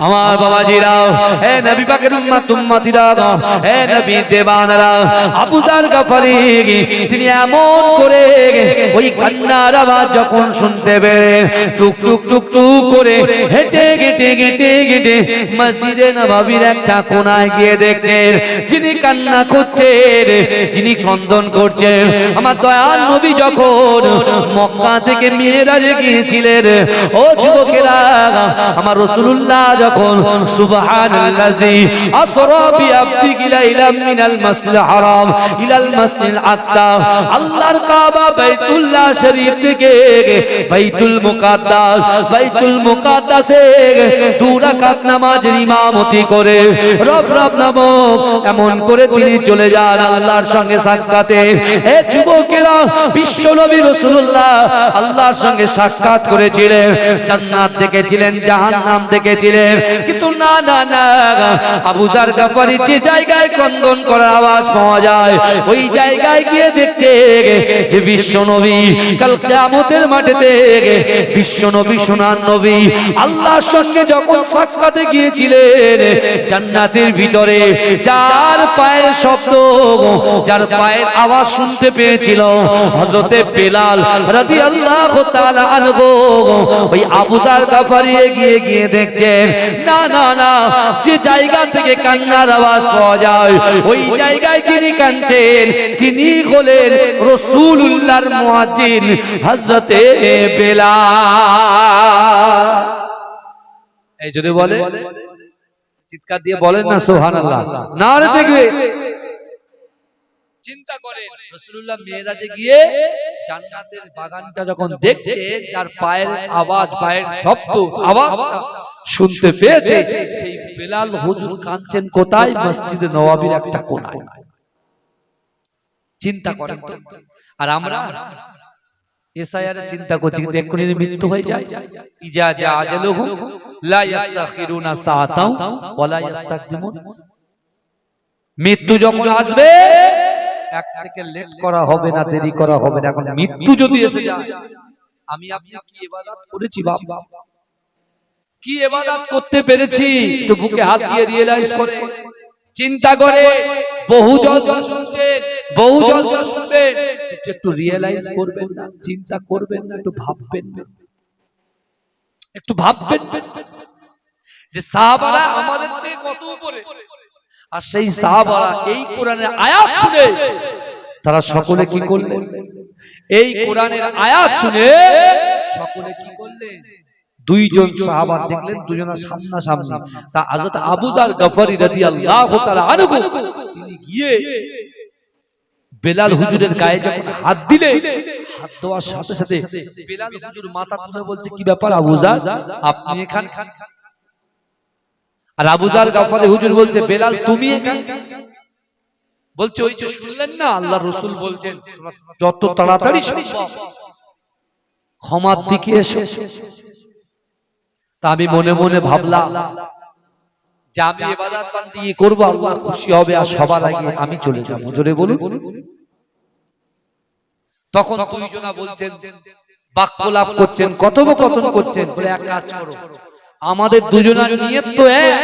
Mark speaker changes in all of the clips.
Speaker 1: আমার বাবাজিরা, হে নবী পাকের উম্মত উম্মতিরা, হে নবী দেবানারা, আবু যার গফারি তিনি এমন করে ওই কান্নার আওয়াজ যখন শুনতে পেলেন, টুক টুক টুক টুক করে হেঁটে হেঁটে হেঁটে হেঁটে মসজিদে নববীর একটা কোনায় গিয়ে দেখছেন যিনি কান্না করছেন, যিনি ক্রন্দন করছেন। আমার দয়াল নবী যখন মক্কা থেকে মিরাজে গিয়েছিলেন, ও যুবকেরা, আমার রাসূলুল্লাহ যখন সুবহানাল্লাযী আসরা বিআবদিহি লাইলাম মিনাল মাসজিদিল হারাম ইলাল মাসজিদিল আকসা, আল্লাহর কাবা বাইতুল্লাহ শরীফ থেকে বাইতুল মুকাদ্দাসে 2 রাকাত নামাজের ইমামতি করে রব নামক এমন করে তিনি চলে যান আল্লাহর সঙ্গে সাক্ষাতে। হে যুবকেরা, বিশ্ব নবী রাসূলুল্লাহ আল্লাহর সঙ্গে সাক্ষাৎ করেছিলেন, জান্নাত দেখেছিলেন, জাহান্নাম দেখেছিলেন, কিন্তু না না না, আবু যার গফারি যে জায়গায় ক্রন্দন করার আওয়াজ পাওয়া যায় ওই জায়গায় গিয়ে দেখছে যে বিশ্ব নবী কাল কিয়ামতের মাঠেতে, বিশ্ব নবী সোনার নবী আল্লাহর সঙ্গে যখন সাক্ষাতে গিয়েছিলেন জান্নাতের ভিতরে যার পায়ের শব্দ, যার পায়ের আওয়াজ শুনতে পেয়েছিল হযরতে বেলাল রাদিয়াল্লাহু তাআলা আনহু, ওই আবু যার গফারি গিয়ে গিয়ে দেখছেন না না না, যে জায়গা থেকে কান্নার আওয়াজ পাওয়া যায় ওই জায়গায় যিনি কাঁদছেন তিনি হলেন রাসূলুল্লাহর মুয়াজ্জিন হযরতে বেলাল। এই জন্য বলে, চিৎকার দিয়ে বলেন না সুবহানাল্লাহ, নারে দেখবে। চিন্তা করেন, রাসূলুল্লাহ মিরাজে গিয়ে জান্নাতের বাগানটা যখন দেখছে, যার পায়ের আওয়াজ, পায়ের শব্দ আওয়াজটা শুনতে পেয়েছে, সেই বেলাল হুজুর কাঁদছেন কোথায়? মসজিদে নববীর একটা কোণায়। চিন্তা করেন। আর আমরা এসআইআর চিন্তা করছি, কিন্তু এক্ষুনি মৃত্যু হয়ে যায়। ইজা জা আজালুহু লা ইস্তাখিরুনা সাআতাও ওয়া লা ইস্তাকদিমুন। মৃত্যু যখন আসবে 1 সেকেন্ড লেট করা হবে না, দেরি করা হবে না। এখন মৃত্যু যদি এসে যায়, আমি আপনি কি ইবাদত করেছি বাবা, কি ইবাদত করতে পেরেছি, একটু বুকে হাত দিয়ে রিয়েলাইজ করে চিন্তা করে। বহু জলসা শুনছেন, বহু জলসা শুনবেন, একটু রিয়েলাইজ করবেন না, চিন্তা করবেন না, একটু ভাববেন না, একটু ভাববেন যে সাহাবারা আমাদের থেকে কত উপরে। আর সেই সাহাবারা এই কোরআনের আয়াত শুনে তারা সকলে কি করলেন? এই কোরআনের আয়াত শুনে সকলে কি করলেন? 2 জন সাহাবা দেখলেন, দুজনা সামনাসামনি। তা হযরত আবু যার গফারি রাদিয়াল্লাহু তাআলা আনহু তিনি গিয়ে বেলাল হুজুরের গায়ে যখন হাত দিলে, হাত দেওয়ার সাথে সাথে বেলাল হুজুর মাথা তুলে বলছে, কি ব্যাপার আবু যার, আপনি এখানে? আর আবু যার গফারি হুজুর বলছে, বেলাল তুমি এখানে? বলছে, ওই যে শুনলেন না আল্লাহর রাসূল বলছেন যত তাড়াতাড়ি সম্ভব ক্ষমার দিকে এসো। তা আমি মনে মনে ভাবলাম যে আমি ইবাদত বান্দি করব, আল্লাহ খুশি হবে, আর সবার আগে আমি চলে যাব। জোরে বলুন। তখন 2 জনা বলছেন, বাক্যলাপ করছেন, কথোপকথন করছেন, বলে এক কাজ করো, আমাদের দুজনের নিয়ত তো এক।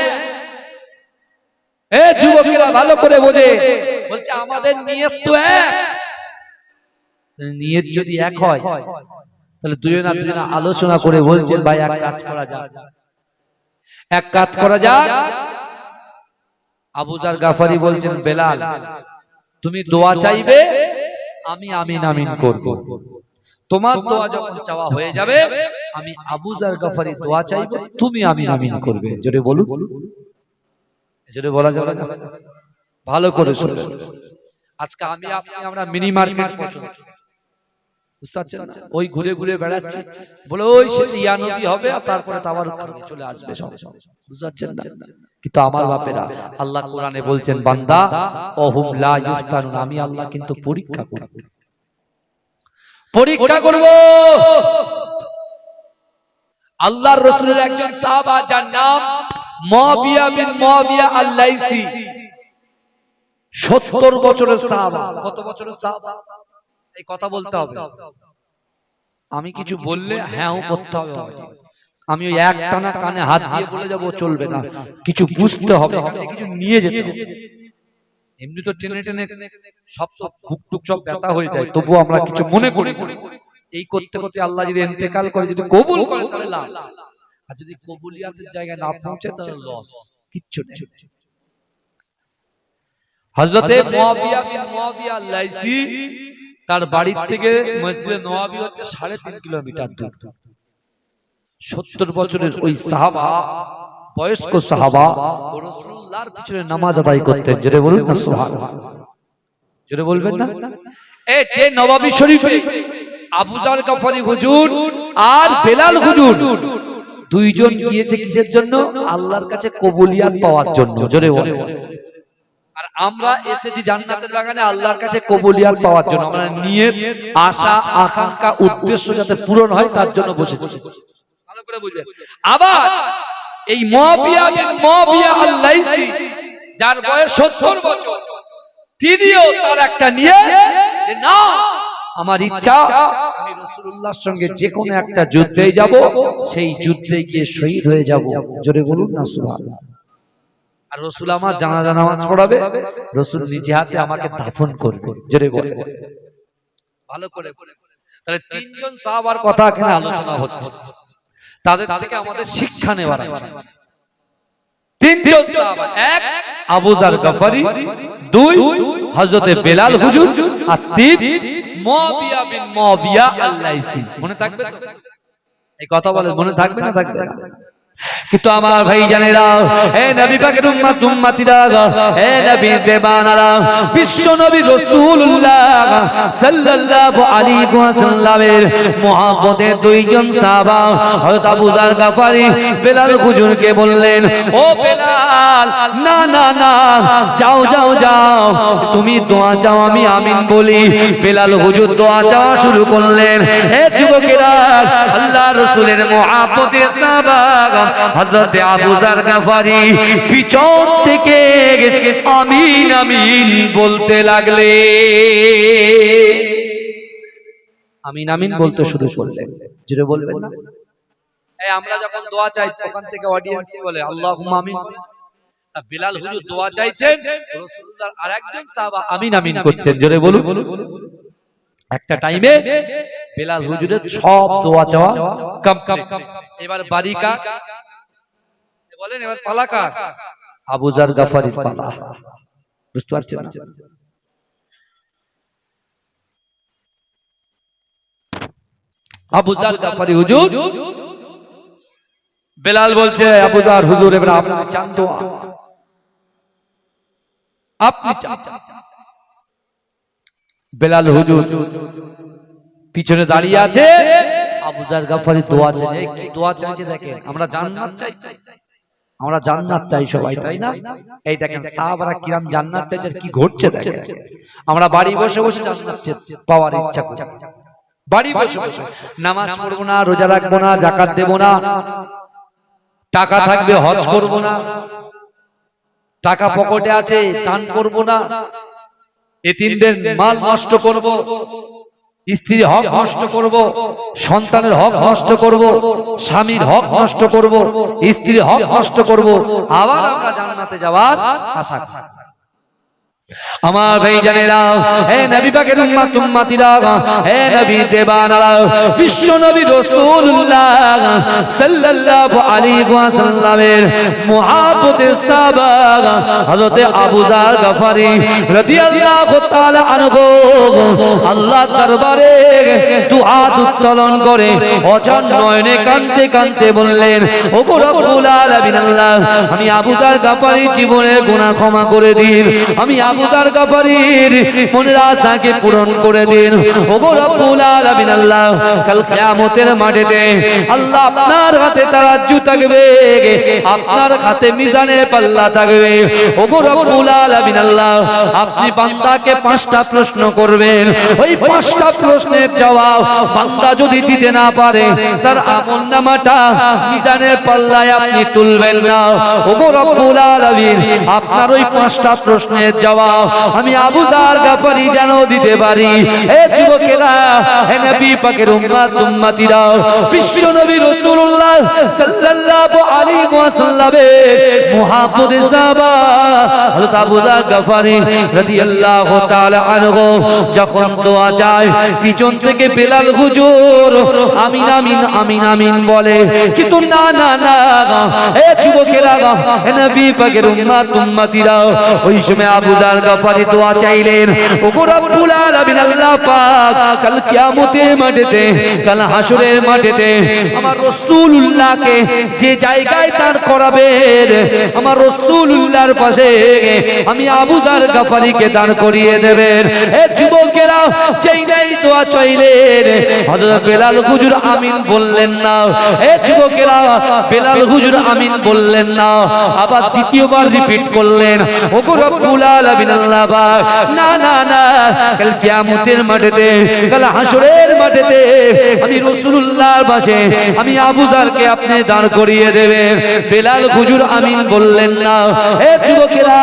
Speaker 1: এ যুবকেরা ভালো করে বোঝে, বলছে আমাদের নিয়ত তো এক। নিয়ত যদি এক হয় তাহলে দুজনা আলোচনা করে বলছেন, ভাই এক কাজ করা যাক, এক কাজ করা যাক। আবু যার গফারি বলছেন, বেলাল তুমি দোয়া চাইবে, আমি আমিন আমিন করব। তোমার দোয়া যখন চাওয়া হয়ে যাবে, আমি আবু যার গফারি দোয়া চাইব, তুমি আমিন আমিন করবে। জোরে বলুন। জোরে বলা যাবে না? ভালো করে শুনুন। আজকে আমি আপনি আমরা মিনি মার্কেট পছন্দ, বুঝতে পারছেন না? ওই ঘুরে ঘুরে বেড়াচ্ছি, বলে ওই শেষে ইয়া নবী হবে, আর তারপরে তাবারুক খানে চলে আসবে সব, বুঝতে পারছেন না? কিন্তু আমার বাপেরা, আল্লাহ কোরআনে বলছেন, বান্দা ওহুম লা ইফতানুন, আমি আল্লাহ কিন্তু পরীক্ষা করব, পরীক্ষা করব। আল্লাহর রাসূলের একজন সাহাবা, যার নাম মুআবিয়া বিন মুআবিয়া আল-লাইসি, 70 বছরের সাহাবা। কত বছরের সাহাবা? এই কথা বলতে হবে, আমি কিছু বললে হ্যাঁ করতে হবে। আমি ওই একটানা কানে হাত দিয়ে বলে যাবো চলবে না, কিছু বুঝতে হবে, কিছু নিয়ে যেতে হবে। এমনি তো টেনে টেনে সব বুক টুক সব ব্যথা হয়ে যায়, তবুও আমরা কিছু মনে করি। এই করতে করতে আল্লাহ যদি ইন্তেকাল করে, যদি কবুল করে তাহলে লাভ, আর যদি কবুলিয়াতের জায়গায় না পৌঁছে তাহলে লস, কিচ্ছু নেই। হযরতে মুয়াবিয়া বিন মুয়াবিয়া লাইসি, তার বাড়ি থেকে মসজিদে নববী হচ্ছে 3.5 কিলোমিটার দূর। 70 বছরের ওই সাহাবা, বয়স্ক সাহাবা রাসূলুল্লাহর পিছনে নামাজ আদায় করতেন। জোরে বলুন না সুবহানাল্লাহ, জোরে বলবেন না। এই যে নববী শরীফে আবু যার গফারি হুজুর আর বেলাল হুজুর দুইজন গিয়েছে কিসের জন্য? আল্লাহর কাছে কবুলিয়াত পাওয়ার জন্য। জোরে বলেন। আর আমরা এসেছি জান্নাতের বাগানে আল্লাহর কাছে কবুলিয়াত পাওয়ার জন্য। আমরা নিয়ত, আশা, আকাঙ্ক্ষা, উদ্দেশ্য যাতে পূরণ হয় তার জন্য বসেছি। ভালো করে বুঝবেন। আবার এই মুয়াবিয়া বিন মুয়াবিয়া আল-লাইসি, যার বয়স 70 বছর, তিনিও তার একটা নিয়ত যে না, আমার ইচ্ছা আমি রাসূলুল্লাহর সঙ্গে যে কোনো একটা যুদ্ধে যাব, সেই যুদ্ধে গিয়ে শহীদ হয়ে যাব। জোরে বলুন না সুবহানাল্লাহ। আর রাসূল আমার জানাজা নামাজ পড়াবে, রাসূল নিজে হাতে আমাকে দাফন করবে। জোরে বলুন। ভালো করে। তাহলে তিনজন সাহাবার কথা এখানে আলোচনা হচ্ছে, তাদের থেকে আমাদের শিক্ষা নেওয়ার আছে। তিনজন সাহাবা, এক আবু যার গফারি, দুই হযরতে বেলাল হুজুর, আর তিন মুয়াবিয়া বিন মুয়াবিয়া আল-লাইসি। মনে থাকবে তো? এই কথা বলে মনে থাকবে না থাকবে না? কিন্তু আমার ভাই জানেরা, হে নবী পাকের উম্মত উম্মতিরা, হে নবী দেবানারা, বিশ্ব নবী রাসূলুল্লাহ সাল্লাল্লাহু আলাইহি ওয়াসাল্লামের মুহাব্বতের দুইজন সাহাবা হযরত আবু যার গফারি বেলাল হুজুরকে বললেন, ও বেলাল, না না না, যাও যাও যাও, তুমি দোয়া চাও, আমি আমিন বলি। বেলাল হুজুর দোয়া চাওয়া শুরু করলেন। হে যুবকেরা, আল্লাহর রাসূলের মুহাব্বতের সাহাবা হযরতে আবু যার গফারি পিছন থেকে আমিন আমিন বলতে লাগলে, আমিন আমিন বলতে শুরু করলেন। জোরে বলবেন না? এই আমরা যখন দোয়া চাই তখন থেকে অডিয়েন্স বলে আল্লাহুম্মা আমিন। তা বেলাল হুজুর দোয়া চাইছেন, রাসূলুল্লাহর আরেকজন সাহাবা আমিন আমিন করছেন। জোরে বলুন। একটা টাইমে বেলাল হুজুরের সব দোয়া চাওয়া কমপ্লিট। এবার বারিকা বলেন, এবার পালাকা আবু যার গফারির পালা। বুঝতে পারছেন না? আবু যার গফারি হুজুর, বেলাল বলছে আবু যার হুজুর এবার আপনি চান দোয়া, আপনি চান। বেলাল হুজুর পিছনে দাঁড়িয়ে আছে, আবু যার গফারি দোয়া চাইছে। কি দোয়া চাইছে দেখেন, আমরা জান্নাত চাই, আমরা জান্নাত চাই সবাই, তাই না? এই দেখেন সাহাবারা কিরাম জান্নাত চাইছে, কি ঘটছে দেখেন। আমরা বাড়ি বসে বসে জান্নাত পাওয়ার ইচ্ছা করি, বাড়ি বসে বসে নামাজ পড়বো না, রোজা রাখবো না, যাকাত দেব না, টাকা থাকবে হজ করব না, টাকা পকেটে আছে দান করব না, এতিমদের মাল নষ্ট করব, স্ত্রীর হক নষ্ট করব, সন্তানের হক নষ্ট করব, স্বামীর হক নষ্ট করব, স্ত্রীর হক নষ্ট করব, আবার আমরা জান্নাতে যাওয়ার আশা করি। আমার ভাই জানেরা, হে নবী পাকের উম্মত উম্মতিরা, হে নবী দেবানারা, বিশ্ব নবী রাসূলুল্লাহ সাল্লাল্লাহু আলাইহি ওয়াসাল্লামের মুহাব্বতের সাহাবা হযরতে আবু যার গফারি রাদিয়াল্লাহু তাআলা আনহু আল্লাহর দরবারে দুহাত উত্তোলন করে অঝর নয়নে কাঁদতে কাঁদতে বললেন, ওগো রব্বুল আলামিন, আল্লাহ, আমি আবু যার গফারির জীবনের গুনাহ ক্ষমা করে দিন, আমি আবু যার গফারির মনের আশাকে পূরণ করে দিন। ওগো রব্বুল আলামিন, আল্লাহ, কাল কিয়ামতের মাঠেতে আল্লাহ আপনার হাতে তারাজ্জু থাকবে, আপনার হাতে মিজানের পাল্লা থাকবে। ওগো রব্বুল আলামিন, আল্লাহ, আপনি বান্দাকে 5টা প্রশ্ন করবেন, ওই 5টা প্রশ্নের জবাব বান্দা যদি দিতে না পারে তার আমলনামাটা মিজানের পাল্লায় আপনি তুলবেন না। ওগো রব্বুল আলামিন, আপনার ওই 5টা প্রশ্নের জবাব আমি আবু যার গাফারি যেন দিতে পারি। এ যুবকেরা, হে নবী পাকের উম্মতিরা, বিশ্ব নবী রাসূলুল্লাহ সাল্লাল্লাহু আলাইহি ওয়াসাল্লামের মুহাব্বতের সাহাবা হযরত আবু যার গাফারি রাদিয়াল্লাহু তাআলা আনহু যখন দোয়া চায়, পিছন থেকে বেলাল হুজুর আমিন আমিন আমিন আমিন বলে, কিন্তু না না না, এ যুবকেরা, হে নবী পাকের উম্মতিরা, ওই সময় আবু যার গাফারি দোয়া চাইলেন, ওগো রব্বুল আলামিন আল্লাহ পাক কাল কিয়ামতের মাঠেতে, কাল হাসরের মাঠেতে আমার রাসূলুল্লাহকে যে জায়গায় দাঁড় করাবেন, আমার রাসূলুল্লাহর পাশে আমি আবু যার গাফারিকে দাঁড় করিয়ে দেবেন। এ যুবকেরা, যেই নাই দোয়া চাইলেন, হযরত বেলাল হুজুর আমিন বললেন না। এ যুবকেরা, বেলাল হুজুর আমিন বললেন না, আবার দ্বিতীয়বার রিপিট করলেন, ওগো রব্বুল আলামিন আল্লাহ পাক, না না না, কাল কিয়ামতের মাঠেতে, কাল হাসরের মাঠেতে আমি রাসূলুল্লাহর পাশে আমি আবু যারকে আপনি দাঁড় করিয়ে দেবেন। বেলাল হুজুর আমিন বললেন না। এ যুবকেরা,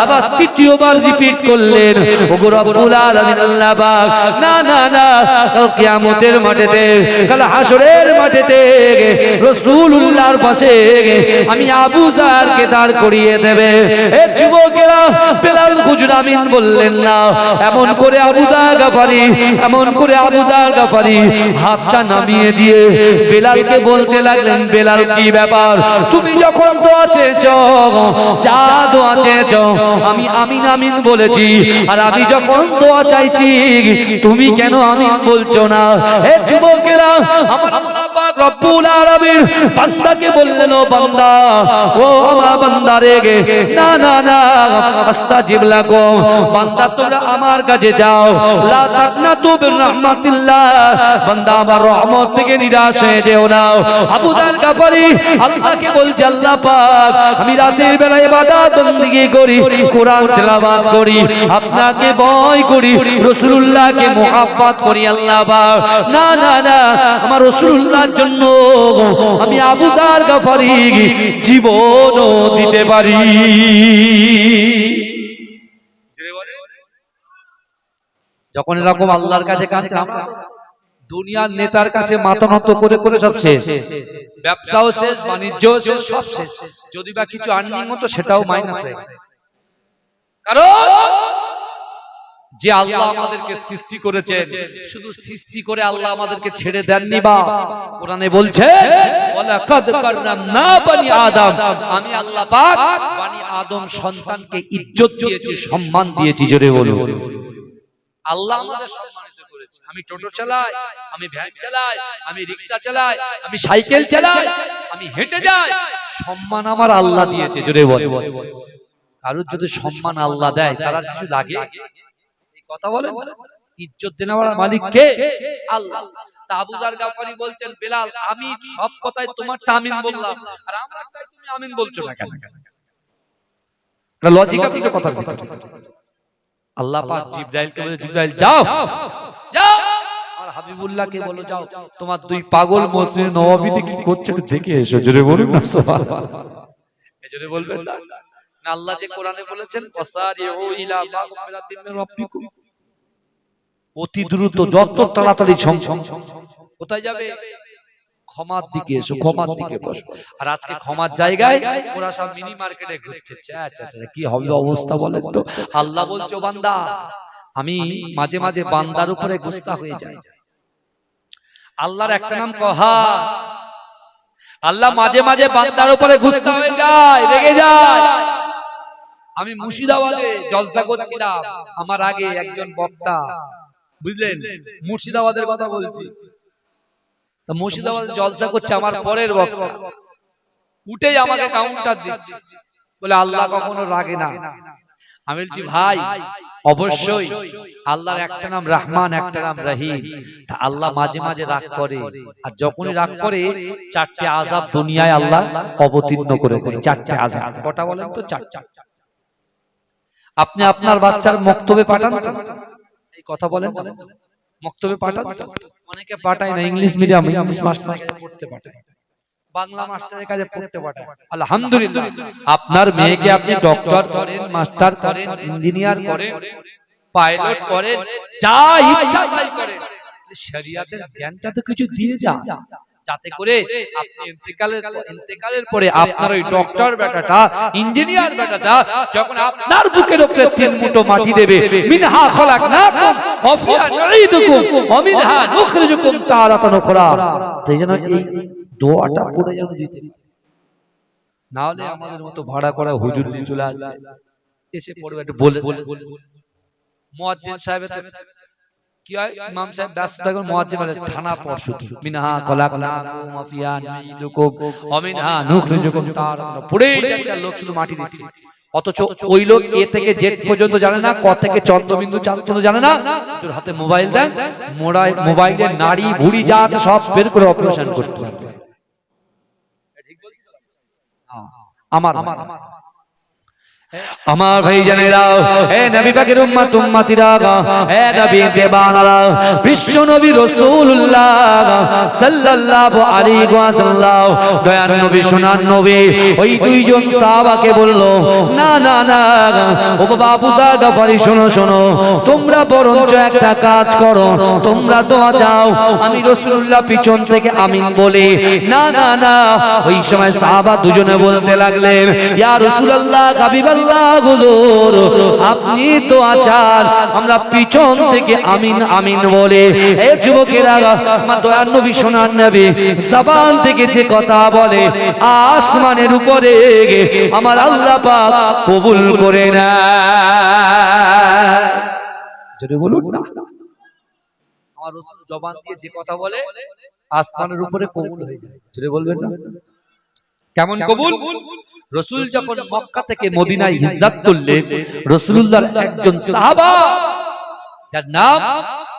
Speaker 1: আবার তৃতীয়বার রিপিট করলেন, ওগো রব্বুল আলামিন আল্লাহ পাক, না না না, কাল কিয়ামতের মাঠেতে, কাল হাসরের মাঠেতে রাসূলুল্লাহর পাশে আমি আবু যারকে দাঁড় করিয়ে দেবে। এ যুবকেরা, বেলাল হুজুর আমিন বললেন না। এমন করে আবু যার গাফারি, এমন করে আবু যার গাফারি হাতটা নামিয়ে দিয়ে বেলালকে বলতে লাগলেন, বেলাল কি ব্যাপার, তুমি যখন দোয়া চেয়েছো, যা দোয়া চেয়েছো আমি আমিন আমিন বলেছি, আর আমি যখন দোয়া চাইছি তুমি কেন আমিন বলছো না? হে যুবকেরা, আমার আল্লাহ পাক রব্বুল আলামিন বান্দাকে বললেন, ও বান্দা, ও আমার বান্দা রে, না না না, আস্তাজিব লাকুম, বান্দা তোমরা আমার কাছে যাও, লা তাকনাতু বির রাহমাতিল্লাহ, বান্দা আমার রহমত থেকে নিরাশ হয়ে যেও না। আবু যার গাফারি আল্লাহকে বলছে, আল্লাহ পাক, আমি রাতের বেলা ইবাদত বندگی করি, কোরআন তেলাওয়াত করি, আপনাকে ভয় করি, রাসূলুল্লাহকে মুহাব্বত করি, আল্লাহ পাক, না না না, আমার রাসূলুল্লাহর জন্য আমি আবু যার গাফারি জীবনও দিতে পারি। যখন এরকম আল্লাহর কাছে কাঁদছে, দুনিয়ার নেতার কাছে মাথা নত করে করে সব শেষ, ব্যবসাও শেষ, বাণিজ্যও শেষ, সব শেষ, যদি বা কিছু আর্নিং হতো সেটাও মাইনাস হয়ে গেছে। কারণ যে আল্লাহ আমাদেরকে সৃষ্টি করেছেন, শুধু সৃষ্টি করে আল্লাহ আমাদেরকে ছেড়ে দেননি, বা কোরআনে বলছে, ওয়ালাকাদ কাররামনা বনি আদম, আমি আল্লাহ পাক বনি আদম সন্তানকে ইজ্জত দিয়েছি, সম্মান দিয়েছি। জোরে বলুন, আল্লাহ আমাদের সম্মানিত করেছে। আমি টোটো চালাই, আমি ভ্যান চালাই, আমি রিকশা চালাই, আমি সাইকেল চালাই, আমি হেঁটে যাই, সম্মান আমার আল্লাহ দিয়েছে। জোরে বল, কারোর যদি সম্মান আল্লাহ দেয় তার আর কিছু লাগে? এই কথা বলেন, ইজ্জত দেওয়ার মালিক কে? আল্লাহ। তা আবু যার গাফারি বলছেন, বেলাল, আমি সব কথাই তোমারটা আমিন বললাম, আর আমারটাই তুমি আমিন বলছো না কেন? এটা লজিক আছে তো কথার ভিতরে। আল্লাহ পাক জিবরাইলকে বলে, জিবরাইল যাও যাও, আর হাবিবুল্লাহকে বলো, যাও তোমার দুই পাগল মসজিদে নববীতে কি করছে একটু দেখে এসো। জোরে বলুন না সুবহানাল্লাহ, জোরে বলবেন না? না, আল্লাহ যে কোরআনে বলেছেন, ওয়াসারিউ ইলা মাগফিরাতিন মির রাব্বিকুম, অতি দ্রুত, যত তাড়াতাড়ি সম্ভব কোথায় যাবে? ক্ষমার দিকে এসো, ক্ষমার দিকে বসো। আর আজকে ক্ষমার জায়গায় ওরা সব মিনি মার্কেটে ঘুরছে। কি হবে অবস্থা বলেন তো? আল্লাহ বলছো, বান্দা, আমি মাঝে মাঝে বান্দার উপরে গুস্তা হয়ে যাই। আল্লাহর একটা নাম কহার। আল্লাহ মাঝে মাঝে বান্দার উপরে গুস্তা হয়ে যায়, রেগে যায়। আমি মুর্শিদাবাদে জলসা করছিলাম, আমার আগে একজন বক্তা, বুঝলেন, মুর্শিদাবাদের কথা বলছি, মুর্শিদাবাদে জলসা করছে, আমার পরের বক্তা উঠেই আমাকে কাউন্টার দিচ্ছে, বলে আল্লাহ কখনো রাগে না। আমি বলছি, ভাই, অবশ্যই আল্লাহর একটা নাম রহমান, একটা নাম রহিম। তা আল্লাহ মাঝে মাঝে রাগ করে, আর যখনই রাগ করে চারটে আযাব দুনিয়ায় আল্লাহ অবতীর্ণ করে দেয়। চারটে আযাব, কটা বলেন তো? চারটা। আপনি আপনার বাচ্চার মক্তবে পাঠান তো? এই কথা বলেন, মক্তবে পাঠান তো? অনেকে পাঠায় না, ইংলিশ মিডিয়াম, ইংলিশ মাস্টার পড়তে পাঠায়। বাংলা মাস্টারের কাছে পড়তে পাঠায়। আলহামদুলিল্লাহ, আপনার মেয়েকে আপনি ডক্টর করেন, মাস্টার করেন, ইঞ্জিনিয়ার করেন, পাইলট করেন, যা ইচ্ছা তাই করেন, শরিয়াতের জ্ঞানটা তো কিছু দিয়ে যা, যাতে করে আপনি ইন্তেকালের পরে আপনার ওই ডক্টর বেটাটা, ইঞ্জিনিয়ার বেটাটা যখন আপনার বুকের উপরে 3 মুঠো মাটি দেবে, মিনহা খলাকনাকুম ওয়া ফিহা নুঈদুকুম ওয়া মিনহা নুখরিজুকুম তারাতান উখরা, সেই জন্য এই দোয়াটা পড়ে যেন দিতে, না হলে আমাদের মতো ভাড়া করা হুজুর নিয়ে চলে আসবে, এসে পড়বে একটু বলে মুয়াজ্জিন সাহেব কি হয়, ইমাম সাহেব ব্যস্ত থাকেন, মুয়াজ্জিন বলে থানা পড় শুধু মিনহা খলাকনাকুম ওয়া ফিহা নুঈদুকুম ওয়া মিনহা নুখরিজুকুম তারাতান, পড়েই যাচ্ছে, লোক শুধু মাটি দিচ্ছে, অথচ ওই লোক এ থেকে জেড পর্যন্ত জানে না, ক থেকে চন্দ্রবিন্দু চাঁদ পর্যন্ত জানে না, তোর হাতে মোবাইল দেন, মোবাইলে নাড়ি ভুড়ি যা আছে সব বের করে অপারেশন করতে পারবে। আমার ভাই জানেরা, হে নবী পাকের উম্মত উম্মতিরা, হে নবী দেবানারা, বিশ্ব নবী রাসূলুল্লাহ সাল্লাল্লাহু আলাইহি ওয়াসাল্লাম, দয়ার নবী সোনার নবী ওই দুইজন সাহাবাকে বলল, না না না ও বাবু দাদা বাড়ি, শোনো শোনো, তোমরা বরঞ্চ একটা কাজ করো, তোমরা দোয়া চাও, আমি রাসূলুল্লাহ পিছন থেকে আমিন বলি। না না না, ওই সময় সাহাবা দুজনে বলতে লাগলেন, ইয়া রাসূলুল্লাহ, হাবিবাল্লাহ হুজুর, আপনি তো আছেন, আমরা পিছন থেকে আমিন আমিন বলে। এই যুবকেরা, আমার দয়ার নবী সোনার নবী জবান থেকে যে কথা বলে, আসমানের উপরে আমার আল্লাহ পাক কবুল করে না, যদি বলুন না, আমার রাসূল জবান দিয়ে যে কথা বলে আসমানের উপরে কবুল হয়ে যায়, যদি বলবেন না কেমন কবুল। রাসূল যখন মক্কা থেকে মদিনায় হিজরত করলেন, রাসূলুল্লাহর একজন সাহাবা যার নাম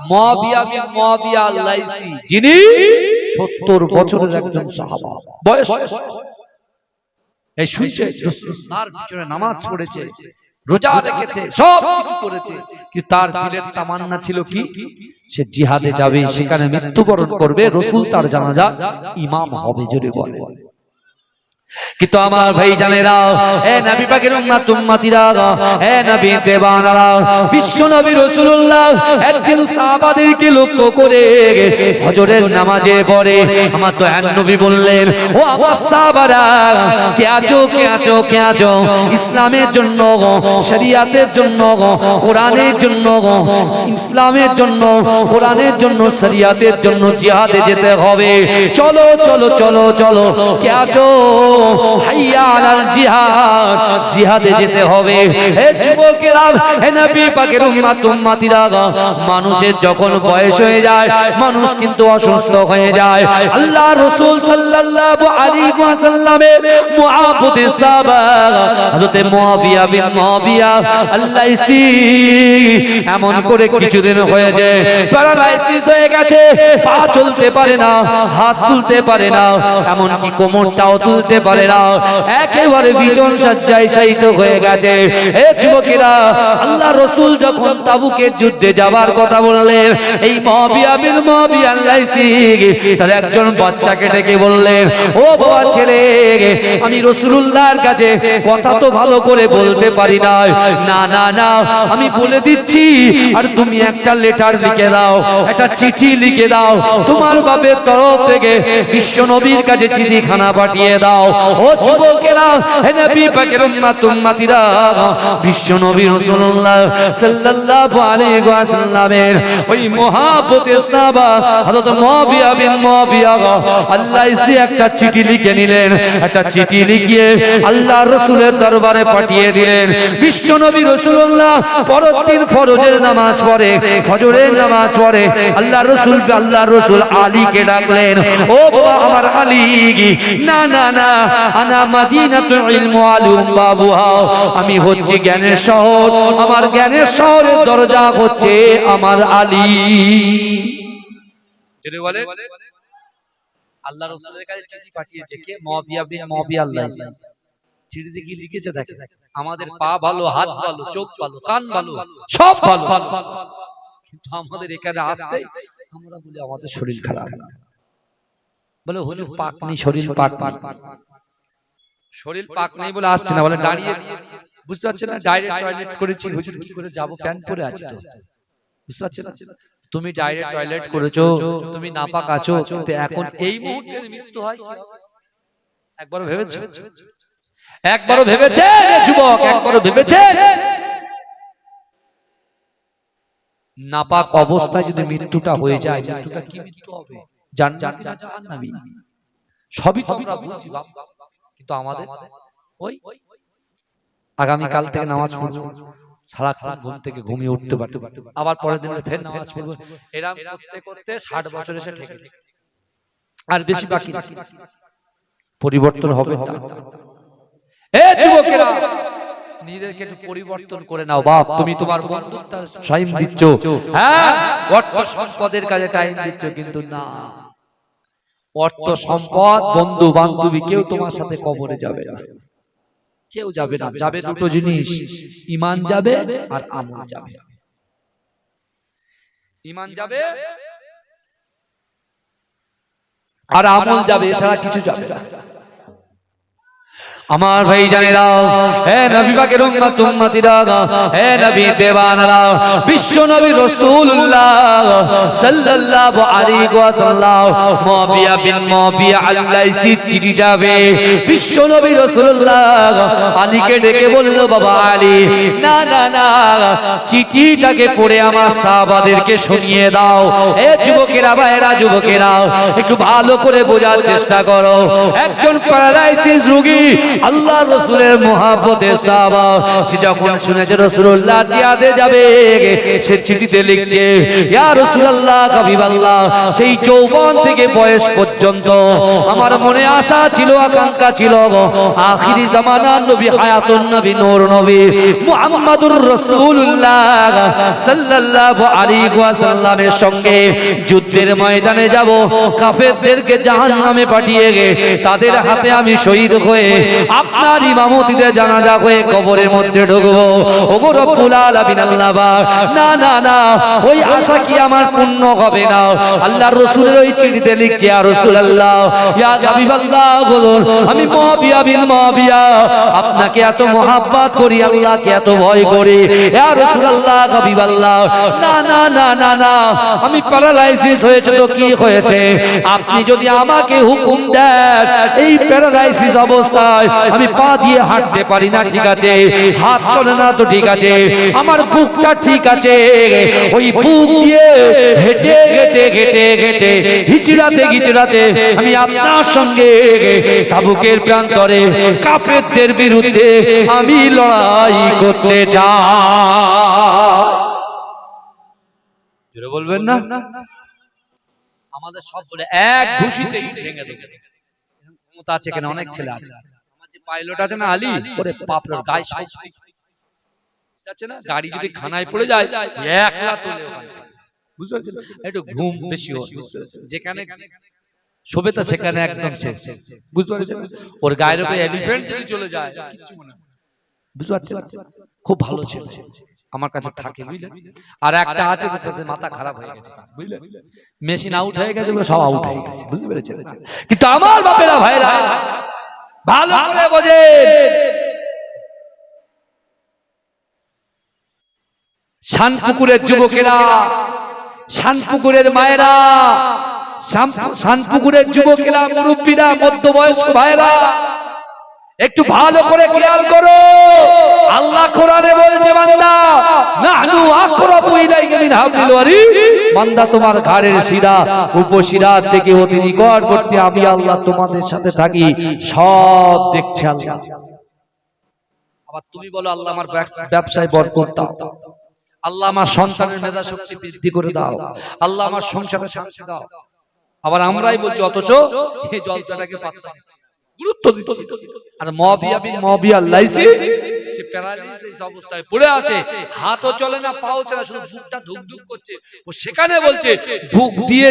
Speaker 1: মুয়াবিয়া বিন মুয়াবিয়া আল-লাইসি, যিনি 70 বছরের একজন সাহাবা বয়স, এই শুনছে রাসূলুল্লাহর পিছনে নামাজ পড়েছে, রোজা রেখেছে, সব কিছু করেছে, কিন্তু তার দিলের তামান্না ছিল কি, সে জিহাদে যাবে, সেখানে মৃত্যুবরণ করবে, রাসূল তার জানাজা ইমাম হবে, জোরে বলে। কিন্তু আমার ভাই জানেরা, হে নবী পাকের উম্মত উম্মতিরা, হে নবী দেবানারা, বিশ্ব নবী রাসূলুল্লাহ একদিন সাহাবাদেরকে লক্ষ্য করে ফজরের নামাজে পড়ে আমার দয়ার নবী বললেন, ও আমার সাহাবারা, কে আছো কে আছো কে আছো, ইসলামের জন্য, শরিয়াতের জন্য, কোরআনের জন্য, ইসলামের জন্য, কোরআনের জন্য, শরিয়াতের জন্য জিহাদে যেতে হবে, চলো চলো চলো চলো, কে আছো, হাইয়া আলাল জিহাদ, জিহাদে যেতে হবে। হে যুবকেরা, হে নবী পাকের উম্মত উম্মতিরা, মানুষের যখন বয়স হয়ে যায়, মানুষ কিন্তু অসুস্থ হয়ে যায়, আল্লাহ রাসূল সাল্লাল্লাহু আলাইহি ওয়াসাল্লামের মুআব্বতের সাহাবা হযরত মুয়াবিয়া বিন মুয়াবিয়া আল-লাইসি এমন করে কিছুদিন হয়েছে প্যারালাইসিস হয়ে গেছে, পা চলতে পারে না, হাত তুলতে পারে না, এমনকি কোমরটাও তুলতে পারে না, একেবারে বিজন শয্যায় শায়িত হয়ে গেছে। হে যুবকেরা, আল্লাহ রাসূল যখন তাবুকের যুদ্ধে যাবার কথা বললেন, এই মুয়াবিয়া বিন মুয়াবিয়া আল-লাইসি তার একজন বাচ্চাকে ডেকে বললেন, ও বাবা ছেলে, আমি রাসূলুল্লাহর কাছে কথা তো ভালো করে বলতে পারি না, না না না, আমি বলে দিচ্ছি, আর তুমি একটা লেটার লিখে দাও, একটা চিঠি লিখে দাও, তোমার বাপের তরফ থেকে বিশ্ব নবীর কাছে চিঠিখানা পাঠিয়ে দাও। ও যুবকেরা, হে নবী পাকের উম্মত উম্মতিরা, বিশ্ব নবী রাসূলুল্লাহ সাল্লাল্লাহু আলাইহি ওয়াসাল্লামের ওই মুহাব্বতের সাহাবা হযরত মুয়াবিয়া বিন মুয়াবিয়া আল-লাইসি একটা চিঠি লিখে নিলেন, একটা চিঠি লিখিয়ে আল্লাহর রাসূলের দরবারে পাঠিয়ে দিলেন। বিশ্ব নবী রাসূলুল্লাহ পরের দিন ফরজের নামাজ পড়ে, ফজরের নামাজ পড়ে, আল্লাহর রাসূল আলীকে ডাকলেন, ও বাবা আমার আলী, না না না, আনা মাদিনাতুল ইলম আলুম বাবুহা, আমি হচ্ছে জ্ঞানের শহর, আমার জ্ঞানের শহরের দরজা হচ্ছে আমার আলী। জোরে বলে, আল্লাহ রাসূলের কাছে চিঠি পাঠিয়েছে কে, মুয়াবিয়া বিন মুয়াবিয়া আল-লাইসি। চিঠিতে কি লিখেছে দেখেন, আমাদের পা ভালো, হাত ভালো, চোখ ভালো, কান ভালো, সব ভালো, কিন্তু আমাদের এখানে আসতেই আমরা বলি আমাদের শরীর খারাপ। বলে হুজুর পাক নেই, শরীর পাক নেই, শরীর পাক নেই বলে আসছে না, বলে দাঁড়িয়ে বুঝতে পারছেন না, ডাইরেক্ট টয়লেট করেছি হুজুর, কি করে যাবো, প্যান্ট পরে আছি তো, বুঝতে পারছেন না, তুমি ডাইরেক্ট টয়লেট করেছো, তুমি নাপাক আছো, কিন্তু এখন এই মুহূর্তে মৃত্যু হয় কি? একবারও ভেবেছো? একবারও ভেবেছে যুবক? একবারও ভেবেছে? নাপাক অবস্থায় যদি মৃত্যুটা হয়ে যায়, মৃত্যুটা কি মৃত্যু হবে? জান্নাতি না জাহান্নামী? সবই তো আমরা বুঝি বাবা, কিন্তু আমাদের ওই আগামী কাল থেকে নামাজ পড়বো, সারাক্ষণ ঘুম থেকে ঘুমিয়ে উঠতে পারবো, আবার পরের দিন ফের নামাজ পড়বো, এরকম করতে করতে 60 বছর এসে ঠেকেছে, আর বেশি বাকি পরিবর্তন হবে না। এ যুবকেরা, নিজেদেরকে একটু পরিবর্তন করে নাও বাপ। তুমি তোমার বন্ধুত্ব টাইম দিচ্ছ, হ্যাঁ, অর্থ সম্পদের কাজে টাইম দিচ্ছ, কিন্তু না, অর্থ সম্পদ বন্ধু বান্ধবী কেউ তোমার সাথে কবরে যাবে না, কেউ যাবে না। যাবে দুটো জিনিস, ঈমান যাবে আর আমল যাবে। ঈমান যাবে আর আমল যাবে, এছাড়া কিছু যাবে না। আমার ভাই জানেরা, হে নবী পাকের উম্মত উম্মতিরা, হে নবী দেওয়ানারা, বিশ্ব নবী রাসূলুল্লাহ সাল্লাল্লাহু আলাইহি ওয়াসাল্লাম মুআবিয়া বিন মুআবিয়া আল-লাইসি চিঠি যাবে। বিশ্ব নবী রাসূলুল্লাহ আলীকে ডেকে বলল, বাবা আলী, না না না, চিঠিটাকে পড়ে আমার সাহাবাদেরকে শুনিয়ে দাও। হে যুবকেরা, ভাইরা যুবকেরা, একটু ভালো করে বোঝার চেষ্টা করো। একজন প্যারালাইসিস রোগী, আল্লাহ রাসূলের মহব্বতের সাহাবা, সে যখন শুনেছে রাসূলুল্লাহ জিহাদে যাবে, সে চিঠিতে লিখছে, ইয়া রাসূলুল্লাহ, হাবিবাল্লাহ, সেই যৌবন থেকে বয়স পর্যন্ত আমার মনে আশা ছিল, আকাঙ্ক্ষা ছিল, আখিরি জামানার নবী, হায়াতুন নবী, নূর নবী মুহাম্মাদুর রাসূলুল্লাহ সাল্লাল্লাহু আলাইহি ওয়াসাল্লামের সঙ্গে যুদ্ধের ময়দানে যাব, কাফেরদেরকে জাহান্নামে পাঠিয়ে তাদের হাতে আমি শহীদ হয়ে আপনার ইমামতিতে জানাজা হয়ে কবরের মধ্যে ঢুকবো। ওগো রব্বুল আলামিন, আল্লাহ পাক, না না না, ওই আশা কি আমার পূর্ণ হবে না? আল্লাহর রাসূলের ওই চিঠিতে লিখছে, ইয়া রাসূলুল্লাহ, ইয়া হাবিবাল্লাহ, বলুন, আমি মুআবিয়া বিন মুআবিয়া আপনাকে এত মহব্বত করি, আল্লাহকে এত ভয় করি, ইয়া রাসূলুল্লাহ, হাবিবাল্লাহ, না না না না না, আমি প্যারালাইসিস হয়েছে তো কি হয়েছে, আপনি যদি আমাকে হুকুম দেন, এই প্যারালাইসিস অবস্থায় আমি পা দিয়ে হাঁটতে পারি না, ঠিক আছে, হাত চলে না তো ঠিক আছে, আমার বুকটা ঠিক আছে, ওই বুক দিয়ে হেঁটে হেঁটে হেঁটে হেঁটে হিচড়াতে হিচড়াতে আমি আপনার সঙ্গে তাবুকের প্রান্তরে কাফেরদের বিরুদ্ধে আমি লড়াই করতে চাই। বলবেন না? আমাদের সব বলে এক ঘুষিতে ভেঙে দেবে, ক্ষমতা আছে কেন? অনেক ছেলে আছে, আমার যে পাইলট আছে না আলী, ওরে বাপরে গায়ে শক্তি আছে না, গাড়ি যদি খানায় পড়ে যায় একলা তোলে, বুঝতে পারছেন? একটু ঘুম বেশি হয়, যেখানে শোবেতা সেখানে একদম শেষ, বুঝতে পারছেন? ওর গায়ের উপরে এলিফ্যান্ট যদি চলে যায় কিচ্ছু মনে হয়, বুঝতে পারছেন? খুব ভালো ছেলে আমার কাছে থাকে, বুঝলেন? আর একটা আছে যে মাথা খারাপ হয়ে গেছে, বুঝলেন? মেশিন আউট হয়ে গেছে, সব আউট হয়ে গেছে, বুঝতে পেরেছেন? কিন্তু আমার বাপেরা ভাইরা ভালো করে বোঝেন, শানপুকুরের যুবকেরা, শানপুকুরের মায়েরা, শানপুকুরের যুবকেরা, মুরব্বীরা, মধ্যবয়স্ক ভাইরা, একটু ভালো করে খেয়াল করো। আল্লাহ কোরআনে বলছে, বান্দা, নাহনু আকরাবু ইলাইকা মিন হাবলিল ওয়ারিদ, বান্দা তোমার ঘাড়ের শিরা উপশিরা থেকে অতি নিকটবর্তী আমি আল্লাহ তোমাদের সাথে থাকি, সব দেখছে আল্লাহ। আবার তুমি বলো, আল্লাহ আমার ব্যবসায় বরকত দাও, আল্লাহ আমার সন্তানের মেধা শক্তি বৃদ্ধি করে দাও, আল্লাহ আমার সংসারে শান্তি দাও। আবার আমরাই বলছি, অথচ এই জলসাটাকে পাত্তা গুরুত্ব দিচ্ছি। আর মুআবিয়া বিন মুআবিয়া আল-লাইসি, সে প্যারালাইসিস অবস্থায় পড়ে আছে, হাতও চলে না, পাও চলে না, শুধু বুকটা ধুকধুক করছে। ও সেখানে বলছে, বুক দিয়ে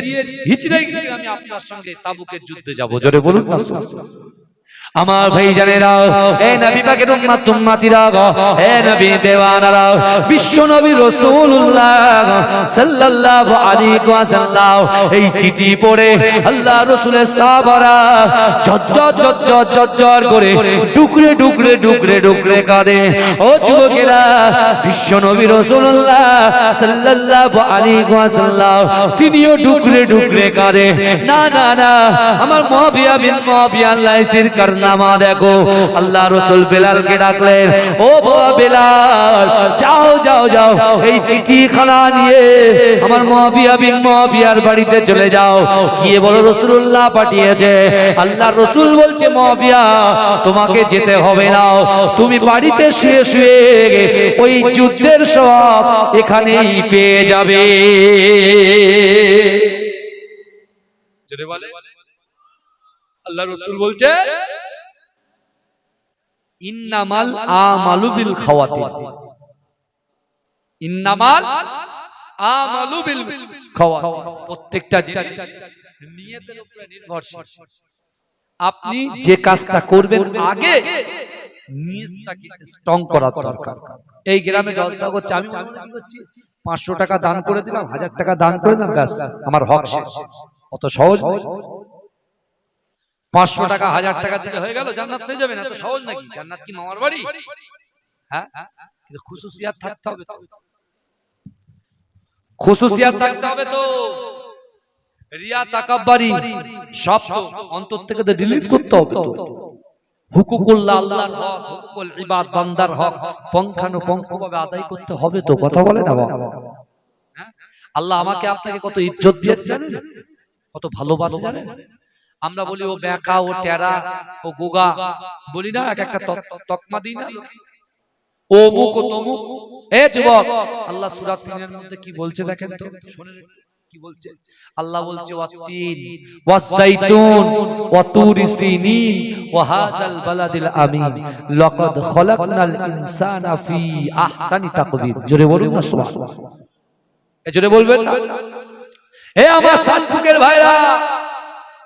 Speaker 1: হিচড়ে গেছে, আমি আপনার সঙ্গে তাবুকের যুদ্ধে যাব। জোরে বলুন না। আমার ভাই জানেরা, হে নবী পাকের উম্মত উম্মতিরা, হে নবী দেওয়ানারা, বিশ্ব নবী রাসূলুল্লাহ সাল্লাল্লাহু আলাইহি ওয়াসাল্লাম এই চিঠি পড়ে আল্লাহ রাসূলের সাহাবারা ঝরঝর করে টুকরে টুকরে টুকরে টুকরে কাঁদে। ও যুবকেরা, বিশ্ব নবী রাসূলুল্লাহ সাল্লাল্লাহু আলাইহি ওয়াসাল্লাম তিনিও টুকরে টুকরে কাঁদে। না না না, আমার মুআবিয়া বিন মুআবিয়া লাইসির কারনামা দেখো। আল্লাহ রাসূল বেলালকে ডাকলেন, ও বেলাল, যাও যাও যাও, এই চিঠিখানা নিয়ে আমার মুআবিয়া বিন মুআবিয়ার বাড়িতে চলে যাও, গিয়ে বলো রাসূলুল্লাহ পাঠিয়েছে। আল্লাহ রাসূল বলছে, মুআবিয়া তোমাকে যেতে হবে না, তুমি বাড়িতে শুয়ে শুয়ে ওই যুদ্ধের সওয়াব এখানেই পেয়ে যাবে। জোরে বলে, আল্লাহ রাসূল বলছে, ইন্নামাল আমালু বিল খাওয়াতির, ইন্নামাল আমালু বিল খাওয়াতির, প্রত্যেকটা জিনিস নিয়তের উপরে নির্ভরশীল। আপনি যে কাজটা করবেন আগে নিয়তটাকে স্ট্রং করা দরকার। এই গ্রামে জলসা করছে, আমি করছি 500 টাকা দান করে দিলাম, 1000 টাকা দান করে দিলাম, ব্যাস আমার হক শেষ। অত সহজ 500 টাকা 1000 টাকা দিলে হয়ে গেল, জান্নাত পেয়ে যাবেন? এত সহজ নাকি? জান্নাত কি মামার বাড়ি? হ্যাঁ, কিন্তু খুশুসিয়াত থাকতে হবে তো, খুশুসিয়াত থাকতে হবে তো। রিয়া তাকাব্বারি সব তো অন্তর থেকে তো ডিলিট করতে হবে তো। হুকুকুল্লাহ, আল্লাহর হক, হুকুকুল ইবাদ, বান্দার হক পঙ্খানুপঙ্খভাবে আদায় করতে হবে তো। কথা বলে না বাবা? আল্লাহ আমাকে আপনাকে কত ইজ্জত দিয়েছে জানেন, কত ভালোবাসে জানেন। আমরা বলি ও বেকা, ও টেরা, ও গোগা, বলি না, এক একটা তকমা দিই না, ও মুক ও তমুক। এ যুবক, আল্লাহ সূরা ৩ এর মধ্যে কি বলছে দেখেন তো, শুনে কি বলছে? আল্লাহ বলছে, ওয়াতিন ওয়াযাইতুন ওয়া তুরি সিনিন ওয়া হাযাল বালাদিল আমিন লাকাদ খালাকনাল ইনসানা ফি আহসানি তাকবীর। জোরে বলুন না সুবহানাল্লাহ। এ জোরে বলবেন না? হে আমার শাসকের ভাইরা,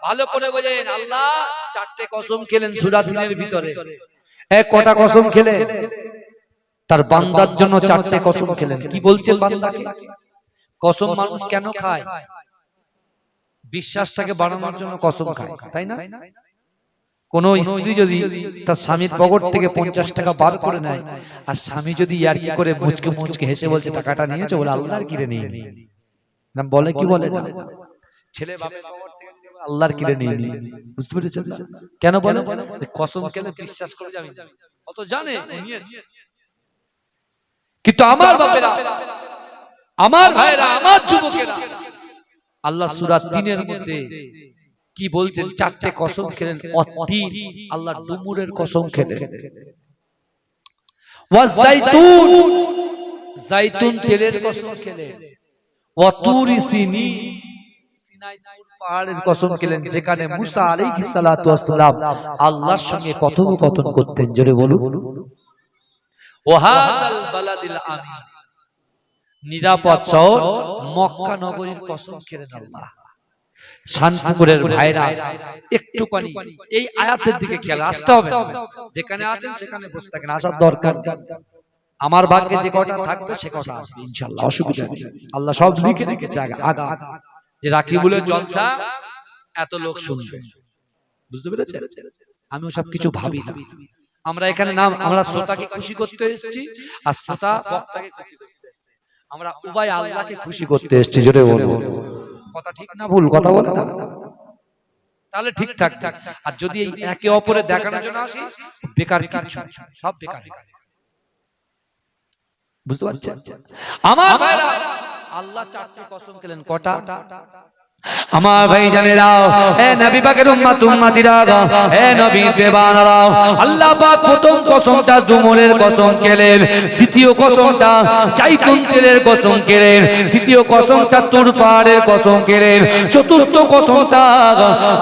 Speaker 1: ভালো করে বোঝেন। আল্লাহ 4টে কসম খেলেন সূরা ৩ এর ভিতরে। এক কটা কসম খেলেন? তার বান্দার জন্য 4টে কসম খেলেন। কি বলছেন বান্দাকে? কসম মানুষ কেন খায়? বিশ্বাসটাকে বাড়ানোর জন্য কসম খায়, তাই না? কোন স্ত্রী যদি তার স্বামীর পকেট থেকে 50 টাকা বার করে নেয়, আর স্বামী যদি ইয়ার্কি করে মুচকে মুচকে হেসে বলছে টাকাটা নিয়েছো, বলে আল্লাহর কিরে নিয়ে নি, না বলে কি বলে না? ছেলে বাপের পকেট থেকে আল্লাহর কিরে নিয়ে নি, বুঝতে পেরেছেন? কেন বলে? কসম খেলে বিশ্বাস করে যাবে, অত জানে নিয়েছে। কিন্তু আমার বাপেরা, আমার ভাইরা, আমার যুবকেরা, আল্লাহ সূরা ৩ এর মধ্যে কি বলছেন? 4টে কসম খেলেন। অতীন, আল্লাহর ডুমুরের কসম খেলেন। ওয়াযাইতুন, জাইতুন তেলের কসম খেলেন। ওয়া তুরি সিনিন, সিনাই পাহাড়ের কসম খেলেন, যেখানে মুসা আলাইহিস সালাতু ওয়াস সালাম আল্লাহর সঙ্গে কথোপকথন করতেন। জোরে বলুন। ওয়া হাযাল বালাদিল আমিন, নিরাপদ শহর মক্কা নগরীর কসম খেলেন আল্লাহ। শান্তিপুরের ভাইরা, একটুখানি এই আয়াতের দিকে খেয়াল আসতে হবে। যেখানে আছেন সেখানে বসে থাকেন, আসার দরকার। আমার ভাগ্যে যে কটা থাকবে সে কটা আসবে ইনশাআল্লাহ, অসুবিধা নেই। আল্লাহ সব লিখে রেখেছে আগা, যে রাকিবুলের জলসা এত লোক শুনবে, বুঝতে পেরেছেন? আমিও সব কিছু ভাবি না। আমরা এখানে নাম, আমরা শ্রোতাকে খুশি করতে এসেছি, আর শ্রোতা বক্তাকে খুশি করতে এসেছি। আমরা উভয় আল্লাহকে খুশি করতে এসেছি। জোরে বলবো, কথা ঠিক না ভুল? কথা বলে না, তাহলে ঠিক থাক। আর যদি একে অপরে দেখানোর জন্য আসি, বেকার, কিচ্ছু সব বেকার। বুঝতে পারছেন? আমার ভাইরা, আল্লাহ 4টে কসম খেলেন। কটা? আমার ভাই জানেরা, হে নবী পাকের উম্মত উম্মতিরা, হে নবী বেবানারা, আল্লাহ পাক প্রথম কসমটা ডুমুরের কসম খেলেন, দ্বিতীয় কসমটা জাইতুন তেলের কসম খেলেন, তৃতীয় কসমটা তুর পাহাড়ের কসম খেলেন, চতুর্থ কসমটা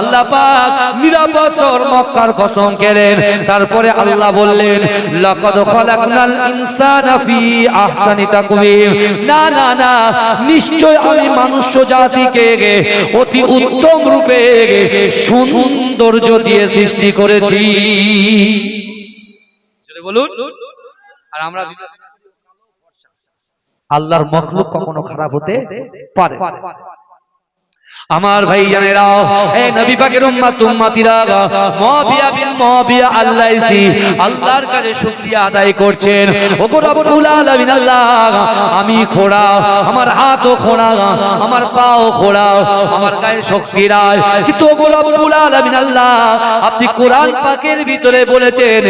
Speaker 1: আল্লাহ পাক নিরাপদ শহর মক্কার কসম খেলেন। তারপরে আল্লাহ বললেন, লাকাদ খালাকনাল ইনসানা ফি আহসানি তাকওয়িম, না না না, নিশ্চয় আমি মনুষ্য জাতিকে অতি উত্তম রূপে সুন্দর সৌন্দর্য দিয়ে সৃষ্টি করেছি। বলুন, আর আমরা আল্লাহর মখলুক কখনো খারাপ হতে পারে? আমার ভাই জানেরা, এই নবী পাকের উম্মত উম্মতিরা মুআবিয়া বিন মুআবিয়া আল-লাইসি আল্লাহর কাছে শুকরিয়া আদায় করছেন। ওগো রব্বুল আলামিন আল্লাহ, আমি খোড়া, আমার হাতও খোড়া, আমার পাও খোড়া, আমার গায়ে শক্তি নাই, কিন্তু ওগো রব্বুল আলামিন আল্লাহ, আপনি কোরআন পাকের ভিতরে বলেছেন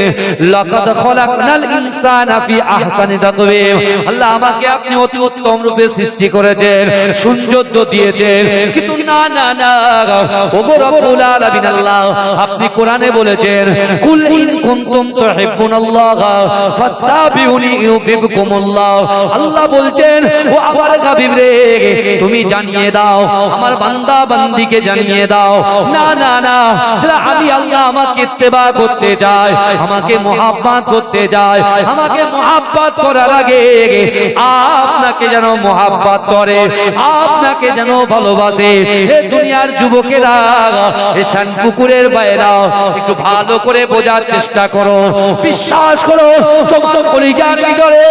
Speaker 1: লাকাদ খলাকনাল ইনসানা ফি আহসানি তাকওয়িম। আল্লাহ, আমাকে আপনি অতি উত্তম রূপে সৃষ্টি করেছেন, সৌন্দর্য দিয়েছেন, কিন্তু না না না, ওগো রব্বুল আলামিন আল্লাহ, আপনি কোরআনে বলেছেন কুল ইন কুনতুম তুহিব্বুনাল্লাহ ফাত্তাবিউনি ইউহিব্বুকুমুল্লাহ। আল্লাহ বলছেন, ও আমার হাবিব রে, তুমি জানিয়ে দাও, আমার বান্দা বান্দিকে জানিয়ে দাও, না না না, যারা আমি আল্লাহ আমাকে ইত্তেবা করতে চায়, আমাকে মুহাব্বত করতে চায়, আমাকে মুহাব্বত করার আগে আপনাকে যেন মুহাব্বত করে, আপনাকে যেন ভালোবাসে। এ দুনিয়ার যুবকেরা, এ শানপুকুরের বাইরা, একটু ভালো করে বোঝার চেষ্টা করো, বিশ্বাস করো, তোমার কলিজার ভিতরে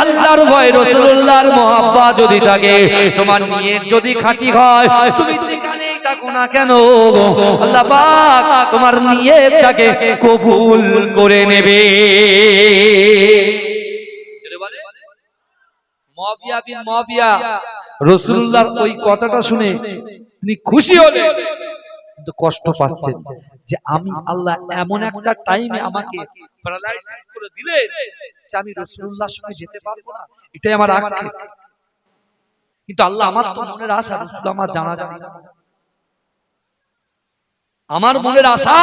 Speaker 1: আল্লাহর ভয়, রাসূলুল্লাহর মুহাব্বত যদি থাকে, তোমার নিয়ত যদি খাঁটি হয়, তুমি যেখানেই থাকো না কেন, আল্লাহ পাক তোমার নিয়তটাকে কবুল করে নেবে। মুআবিয়া বিন মুআবিয়া রাসূলুল্লাহর ওই কথাটা শুনে তিনি খুশি হলেন, কিন্তু কষ্ট পাচ্ছেন যে আমি আল্লাহ এমন একটা টাইমে আমাকে প্যারালাইসিস করে দিলেন যে আমি রাসূলুল্লাহর সঙ্গে যেতে পারবো না, এটাই আমার আক্ষেপ। কিন্তু আল্লাহ, আমার তো মনের আশা রাসূল আমার জানাজা, আমার মনের আশা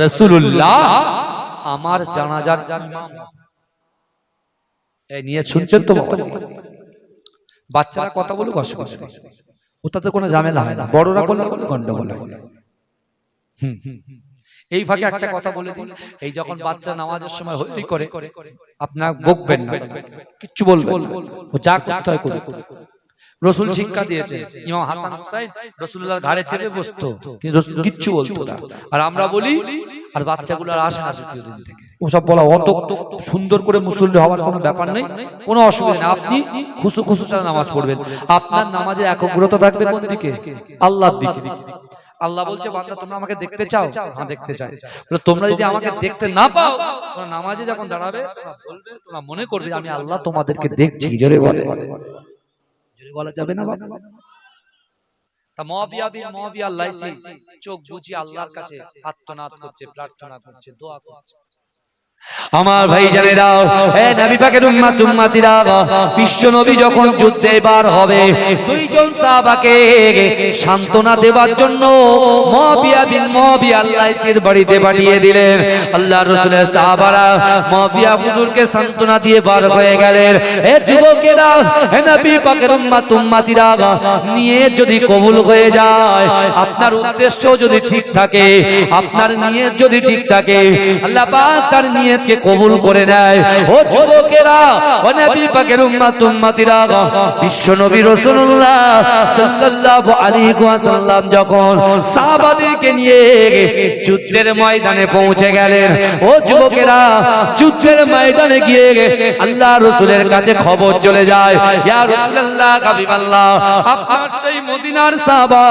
Speaker 1: রাসূলুল্লাহ আমার জানাজার ইমাম। এই নিয়ে শুনছেন তো বাচ্চারা কথা বলুক, অসুবিধা নেই, ওটাতে কোনো ঝামেলা হয় না, বড়রা করলে গন্ডগোল হয়। এই ফাঁকে একটা কথা বলে দিই, এই যখন বাচ্চা নামাজের সময় হই করে, আপনারা বকবেন না, কিচ্ছু বলবেন, ও যা করতে হয় করুক। রাসূল শিক্ষা দিয়েছে, ইমাম হাসান হুসাইন রাসূলুল্লাহর ঘাড়ে চেপে বসতো, কিন্তু কিচ্ছু বলতো না। আর আমরা বলি, আর বাচ্চাগুলো আসে না দ্বিতীয় দিন থেকে, ওসব বলা অত সুন্দর করে মুসল্লি হওয়ার কোনো ব্যাপার নেই, কোনো অসুবিধা নেই। আপনি খুশু খুশু সাথে নামাজ পড়বেন, আপনার নামাজে একাগ্রতা থাকবে কোন দিকে? আল্লাহর দিকে। আল্লাহ বলছে, বান্দা তোমরা আমাকে দেখতে চাও? হ্যাঁ, দেখতে চাই। তোমরা যদি আমাকে দেখতে না পাও, তোমরা নামাজে যখন দাঁড়াবে, তোমরা বলবে, তোমরা মনে করবে আমি আল্লাহ তোমাদেরকে দেখছি। জোরে বলে, জোরে বলা যাবে না বাবা? তা মুআবিয়া বিন মুআবিয়া আল-লাইসি চোখ বুজিয়ে আল্লাহর কাছে আর্তনাদ করছে, প্রার্থনা করছে, দোয়া করছে। আমার ভাই জানেরা, হে নবী পাকের উম্মত উম্মতিরা, বিশ্ব নবী যখন যুদ্ধে বার হবে, দুইজন সাহাবাকে সান্ত্বনা দেওয়ার জন্য মুআবিয়া বিন মুআবিয়া আল-লাইসির বাড়িতে পাঠিয়ে দিলেন। আল্লাহর রাসূলের সাহাবারা মুআবিয়া হুজুরকে সান্ত্বনা দিয়ে বার হয়ে গেলেন। হে যুবকেরা, হে নবী পাকের উম্মত উম্মতিরা, নিয়ে যদি কবুল হয়ে যায়, আপনার উদ্দেশ্য যদি ঠিক থাকে, আপনার নিয়ত যদি ঠিক থাকে, আল্লাহ পাক তার নিয়তকে কবুল করে নেয়। ও যুবকেরা, ও নবী পাকের উম্মত উম্মতিরা, বিশ্ব নবী রাসূলুল্লাহ সাল্লাল্লাহু আলাইহি ওয়াসাল্লাম যখন সাহাবাদেরকে নিয়ে যুদ্ধের ময়দানে পৌঁছে গেলেন, ও যুবকেরা, যুদ্ধের ময়দানে গিয়ে আল্লাহ রাসূলের কাছে খবর চলে যায়, ইয়া রাসূলুল্লাহ, হাবিবাল্লাহ, আপনার সেই মদিনার সাহাবা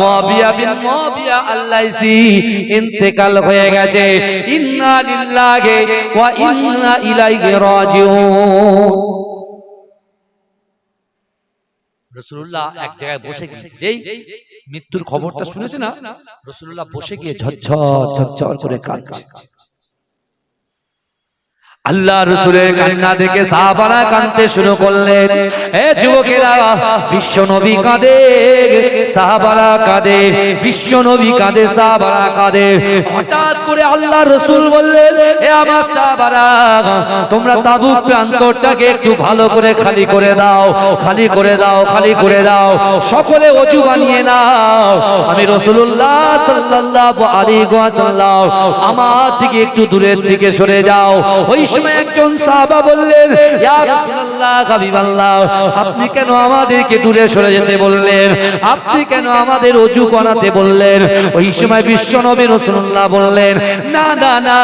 Speaker 1: মুআবিয়া বিন মুআবিয়া আল-লাইসি ইন্তেকাল হয়ে গেছে। ইন্না লিল্লাহি ওয়া ইন্না ইলাইহি রাজিউন। রাসূলুল্লাহ এক জায়গায় বসে গিয়ে যেই মৃত্যুর খবরটা শুনেছে না, রাসূলুল্লাহ বসে গিয়ে ঝরঝর ঝরঝর করে কাঁদছে। আল্লাহ রাসূলের কান্না দেখে সাহাবারা কাঁদতে শুরু করলেন। হে যুবকেরা, বিশ্ব নবী কাঁদে, সাহাবারা কাঁদে, বিশ্ব নবী কাঁদে, সাহাবারা কাঁদে। হঠাৎ করে আল্লাহ রাসূল বললেন, হে আমার সাহাবারা, তোমরা তাবুক প্রান্তরটাকে একটু ভালো করে খালি করে দাও, খালি করে দাও, খালি করে দাও, সকলে ওযু বানিয়ে নাও। আমি রাসূলুল্লাহ সাল্লাল্লাহু আলাইহি ওয়াসাল্লাম, আমার থেকে একটু দূরের দিকে সরে যাও। ওই সময় একজন সাহাবা বললেন, ইয়া রাসূলুল্লাহ, হাবিবাল্লাহ, আপনি কেন আমাদেরকে দূরে সরে যেতে বললেন? আপনি কেন আমাদের ওযু করাতে বললেন? ওই সময় বিশ্বনবী রাসূলুল্লাহ বললেন, না না না,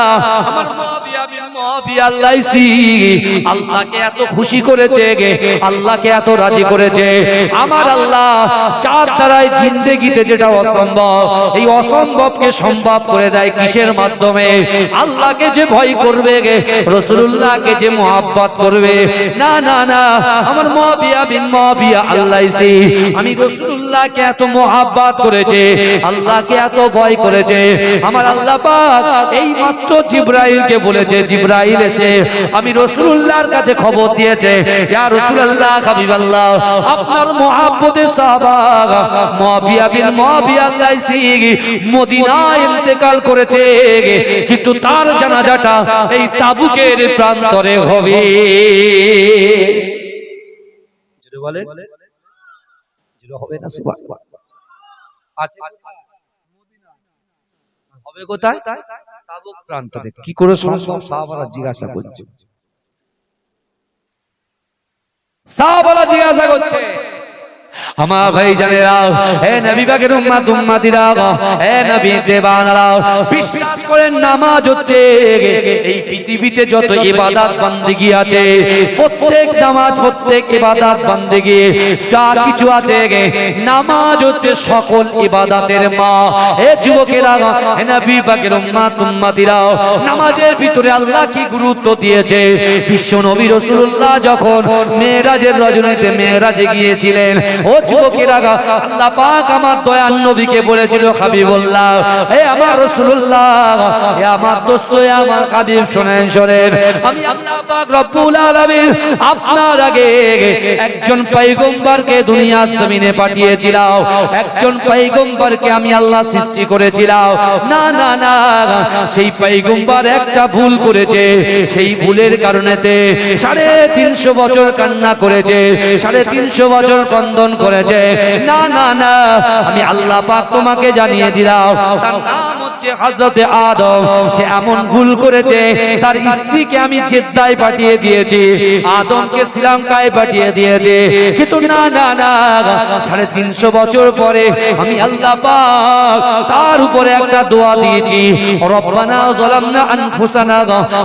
Speaker 1: আমার মুআবিয়া বিন মুআবিয়া আল্লাইসি আল্লাহকে এত খুশি করেছে, আল্লাহকে এত রাজি করেছে, আমার আল্লাহ যার দ্বারাই জিন্দেগিতে যেটা অসম্ভব, এই অসম্ভবকে সম্ভব করে দেয় কিসের মাধ্যমে? আল্লাহকে যে ভয় করবে, রাসূলুল্লাহকে যে মুহাব্বত করবে। না না না, আমার মুআবিয়া বিন মুআবিয়া আল্লাইসি আমি রাসূলুল্লাহকে এত মুহাব্বত করেছে, আল্লাহকে এত ভয় করেছে, আমার আল্লাহ পাক এই মাত্র জিবরাইলকে বলেছে, জিবরাইল এসে আমি রাসূলুল্লাহর কাছে খবর দিয়েছে, ইয়া রাসূলুল্লাহ, হাবিবাল্লাহ, আপনার মুহাব্বতের সাহাবা মুআবিয়া বিন মুআবিয়া আল্লাইসি মদিনায় ইন্তেকাল করেছে, কিন্তু তার জানাজাটা এই তাবুকের প্রান্তরে হবে। জোরে বলেন, জোরে হবে না? সুবহানাল্লাহ। আজ হবে কোথায়? তাবুক প্রান্তরে। কি করে সম্ভব? সাহাবারা জিজ্ঞাসা করছে, সাহাবারা জিজ্ঞাসা করছে, আমার ভাই জানেরা, হে নবী পাকের উম্মত উম্মতিরা, হে নবী দেবানরা, বিশ্বাস করেন নামাজ হচ্ছে এই পৃথিবীতে যত ইবাদত বান্দেগি আছে, প্রত্যেক নামাজ, প্রত্যেক ইবাদত বান্দেগি যা কিছু আছে, নামাজ হচ্ছে সকল ইবাদতের মা। হে যুবকেরা, হে নবী পাকের উম্মত উম্মতিরা, নামাজের ভিতরে আল্লাহ কি গুরুত্ব দিয়েছে। বিশ্ব নবী রাসূলুল্লাহ যখন মেরাজের রজনীতে মেরাজে গিয়েছিলেন, ও যুবকেরা, আল্লাহ পাক আমার দয়ার নবীকে বলেছিল, হাবিবুল্লাহ, হে আমার রাসূলুল্লাহ, হে আমার দোস্ত, হে আমার হাবিব, শুনেন শুনেন, আমি আল্লাহ পাক রব্বুল আলামিন আপনার আগে একজন পয়গম্বরকে দুনিয়ার জমিনে পাঠিয়েছিলাম, একজন পয়গম্বরকে আমি আল্লাহ সৃষ্টি করেছিলাম। না না না, সেই পয়গম্বর একটা ভুল করেছে, সেই ভুলের কারণেতে 350 বছর কান্না করেছে, 350 বছর ক্রন্দন করেছে। না না না, আমি আল্লাহ পাক তোমাকে জানিয়ে দিলাম, তার নাম হচ্ছে হযরতে আদম। সে এমন ভুল করেছে, তার স্ত্রীকে আমি জেদ্দায় পাঠিয়ে দিয়েছি, আদমকে শ্রীলঙ্কায় পাঠিয়ে দিয়েছে, কিন্তু না না না, 350 বছর পরে আমি আল্লাহ পাক তার উপরে একটা দোয়া দিয়েছি, রব্বানা যালামনা আনফুসানা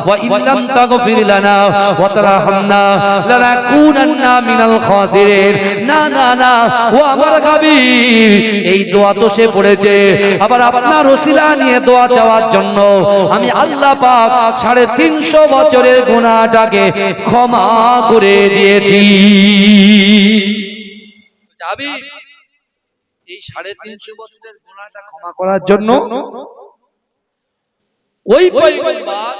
Speaker 1: ওয়া ইল্লাম তাগফির লানা ওয়া তারহামনা লানাকুনান্না মিনাল খাসিরিন। না না না, ও আমার হাবিব, এই দোয়া তো সে পড়েছে, আবার আপনার ওসিলা নিয়ে দোয়া চাওয়ার জন্য আমি আল্লাহ পাক 350 বছরের গুনাহটাকে ক্ষমা করে দিয়েছি। হাবিব, এই 350 বছরের গুনাহটা ক্ষমা করার জন্য ওই পয়গম্বর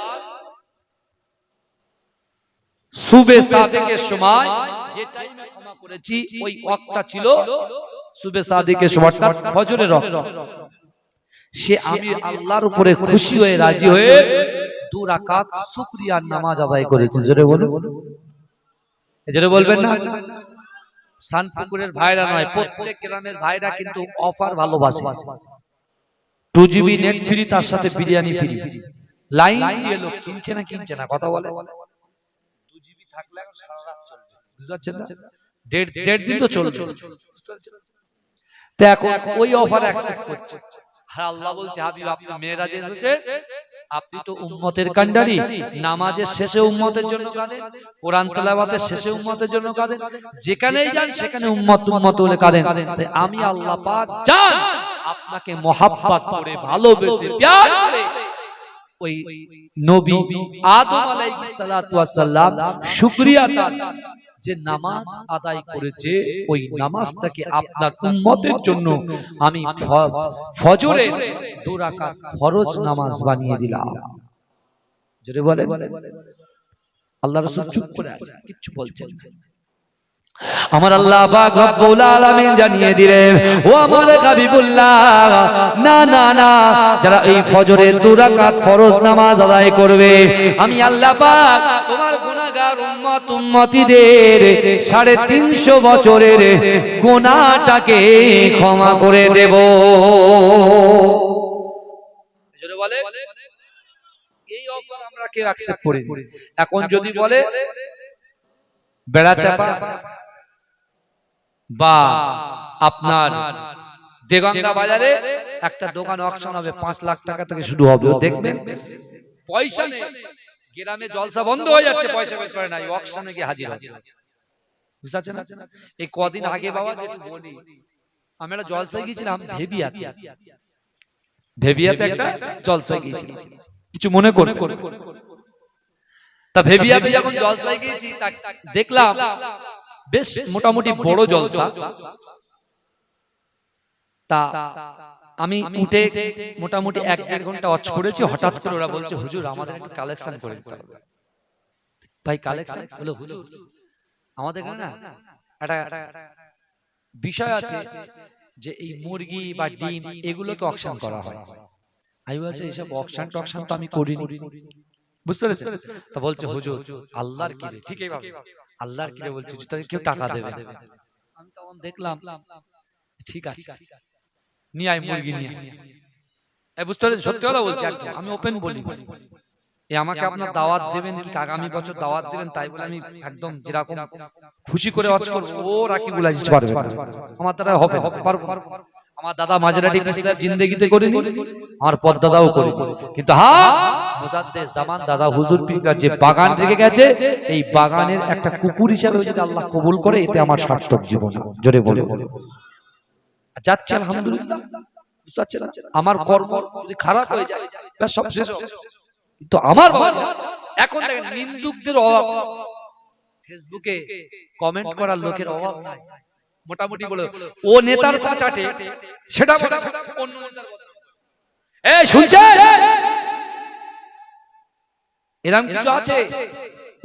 Speaker 1: সুবে সাদেকের সময় যে টাইমে ক্ষমা করেছি, ওই ওয়াক্তটা ছিল সুবে সাদেকের সময়টা ফজরের ওয়াক্ত। সে আমি আল্লাহর উপরে খুশি হয়ে রাজি হয়ে 2 রাকাত শুকরিয়ার নামাজ আদায় করেছি। জোরে বলুন, জোরে বলবেন না? শানপুকুরের ভাইরা নয়, প্রত্যেক গ্রামের ভাইরা কিন্তু অফার ভালোবাসে। 2GB নেট ফ্রি, তার সাথে বিরিয়ানি ফ্রি। লাইন দিয়ে লোক কিনছে না, কিনছে না, কথা বলে। 2GB থাকলে সারা রাত চলবে, বুঝতে পারছেন না? দেড় দিন তো চলবে। তো এখন ওই অফার অ্যাকসেপ্ট করছে। আর আল্লাহ বলছে, হাবিব, আপনি মেরাজে এসেছে, আপনি তো উম্মতের কান্ডারি, নামাজের শেষে উম্মতের জন্য কাঁদেন, কোরআন তেলাওয়াতের শেষে উম্মতের জন্য কাঁদেন, যেখানেই যান সেখানে উম্মত উম্মত বলে কাঁদেন। তাই আমি আল্লাহ পাক জান আপনাকে মহাব্বত করে, ভালোবেসে, প্যার করে ওই নবী আদম আলাইহিস সালাতু ওয়াস সালাম শুকরিয়া তার যে নামাজ আদায় করেছে, ওই নামাজটাকে আপনার উম্মতের জন্য আমি ফজরে 2 রাকাত ফরজ নামাজ বানিয়ে দিলাম। জোরে বলেন। আল্লাহ রাসূল চুপ করে আছে, কিছু বলছেন না। আমার আল্লাহ পাক রব্বুল আলামিন জানিয়ে দিলেন, ও আমার হাবিবুল্লাহ, না না না, যারা এই ফজরের 2 রাকাত ফরজ নামাজ আদায় করবে, আমি আল্লাহ পাক তোমার গুনাহগার উম্মত উম্মতিদের 350 বছরের গুনাহটাকে ক্ষমা করে দেব। জোরে বলে। এই অফার আমরা কেউ অ্যাকসেপ্ট করি। এখন যদি বলে বেড়া চাপা বা আপনার দেগঙ্গা বাজারে একটা দোকান অকশন হবে 5 লাখ টাকা থেকে শুরু হবে, দেখবেন পয়সা নেই, গ্রামে জলসা বন্ধ হয়ে যাচ্ছে, পয়সা বের করে নাই, অকশনে গিয়ে হাজির হবে। বুঝতে পারছেন? এই কদিন আগে বাবা যেটা বলি, আমি একটা জলসায় গিয়েছিলাম ভেবিয়াতে একটা জলসায় গিয়েছিলাম, কিছু মনে করে তা ভেবিয়াতে যখন জলসায় গিয়েছি দেখলাম বেশ মোটামুটি বড় জলসা। তা আমি উঠে মোটামুটি 1-1.5 ঘন্টা ওয়াচ করেছি, হঠাৎ করে ওরা বলছে হুজুর আমাদের একটু কালেকশন করে দিতে হবে। ভাই কালেকশন হলো হুজুর আমাদের এখানে না একটা বিষয় আছে যে এই মুরগি বা ডিম এগুলোকে অকশন করা হয়। আমি বলছি এইসব অকশন টকশন তো আমি করিনি, বুঝতে পেরেছেন? তা বলছে হুজুর আল্লাহর কি রে, ঠিক এইভাবে আল্লাহর কি রে বলছে তাহলে কেউ টাকা দেবে। আমি তখন দেখলাম ঠিক আছে নিয়ে আয় মুরগি নিয়ে আয়, বুঝতে পেরেছেন? সত্যি কথা বলছি, আমি ওপেন বলি আমাকে আপনার দাওয়াত দেবেন কি আগামী বছর দাওয়াত দেবেন, তাই বলে আমি একদম যেরকম খুশি করে ওয়াজ করব ও রাকিবুল আজিজ পারবে না, আমার দ্বারা হবে পারবো। আমার দাদা মাঝরাটি পিসাব জিন্দেগিতে করিনি, আমার পদ্দাদাও করিনি, কিন্তু হ্যাঁ মুজাদ্দেদ জামান দাদা হুজুর পীররা যে বাগান রেখে গেছে, এই বাগানের একটা কুকুর হিসেবে যদি আল্লাহ কবুল করে এতে আমার সার্থক জীবন। জোরে বলে যাচ্ছে আলহামদুলিল্লাহ। বুঝতে পারছেন? আমার কর্ম যদি খারাপ হয়ে যায় ব্যাস সব শেষ। তো আমার এখন দেখেন নিন্দুকদের অভাব, ফেসবুকে কমেন্ট করার লোকের অভাব নাই। মোটামুটি বলে ও নেতার পা চাটে, সেটা অন্য নেতার এই শুনছেন এরকম কিছু আছে?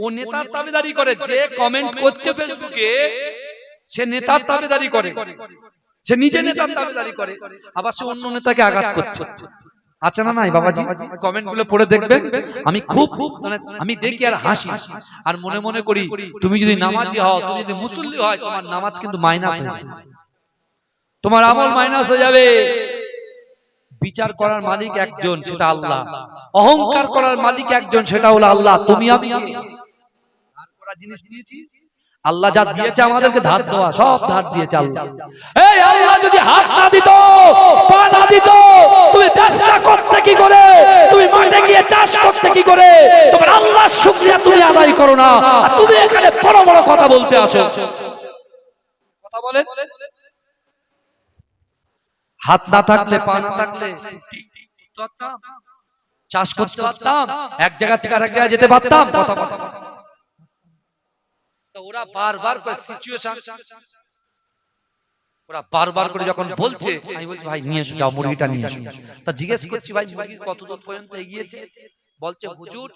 Speaker 1: ও নেতার দাবিদারি করে, যে কমেন্ট করছে ফেসবুকে সে নেতার দাবিদারি করে, সে নিজে নেতার দাবিদারি করে, আবার সে অন্য নেতাকে আঘাত করছে। আছে না নাই বাবাজি? কমেন্ট গুলো পড়ে দেখবেন, আমি খুব আমি দেখি আর হাসি, আর মনে মনে করি তুমি যদি নামাজি হও, তুমি যদি মুসল্লি হয়, তোমার নামাজ কিন্তু মাইনাস হয়ে যাবে, তোমার আমল মাইনাস হয়ে যাবে। বিচার করার মালিক একজন, সেটা আল্লাহ। অহংকার করার মালিক একজন, সেটা হলো আল্লাহ। তুমি আমি ধার করা জিনিস নিয়েছি, আল্লাহ যা দিয়েছে আমাদেরকে ধার দেওয়া, সব ধার দিয়েছে আল্লাহ। এই আল্লাহ যদি হাত না দিত, পা না দিত, তুমি ব্যবসা করতে কি করে, তুমি মাঠে গিয়ে চাষ করতে কি করে, তোমার আল্লাহর শুকরিয়া তুমি আদায় করো না, আর তুমি এখানে বড় বড় কথা বলতে আসো। কথা বলেন, হাত না থাকলে পা না থাকলে চাষ করতে পারতাম, এক জায়গা থেকে আরেক জায়গায় যেতে পারতাম। কথা কথা ওরা বারবার করে সিচুয়েশন, ওরা বারবার করে যখন বলছে, আমি বলছি ভাই নিয়ে এসো, যাও মুরগিটা নিয়ে এসো। তা জিজ্ঞেস করছি ভাই মুরগি কত দূর পর্যন্ত এগিয়েছে? বলছে হুজুর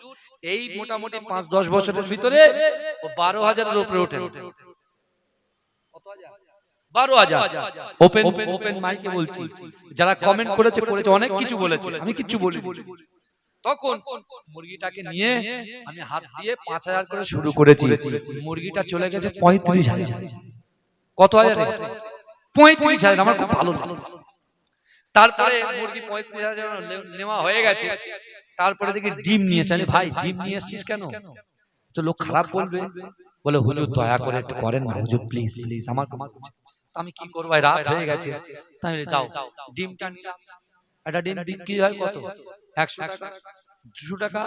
Speaker 1: এই মোটামুটি 5-10 বছরের ভিতরে ও 12,000-এর উপরে ওঠে। 12,000 ওপেন মাইকে বলছি, যারা কমেন্ট করেছে অনেক কিছু বলেছে, আমি কিছু বলিনি। তখন মুরগিটাকে নিয়ে আমি হাত দিয়ে 5,000 করে শুরু করেছি, মুরগিটা চলে গেছে 35,000। কত হাজারে? 35,000। আমার খুব ভালো লাগে। তারপরে মুরগি 35,000 নেওয়া হয়ে গেছে, তারপরে দেখি ডিম নিয়েছে। আমি ভাই ডিম নিয়ে এসেছিস কেন? তো লোক খারাপ বলবে, বলে হুজুর দয়া করে একটু করেন না হুজুর, প্লিজ প্লিজ। আমার আমি কি করব, রাত হয়ে গেছে, তাই দাও ডিমটা নিলাম। একটা ডিম বিক্রি হয় কত? 100 টাকা, 200 টাকা,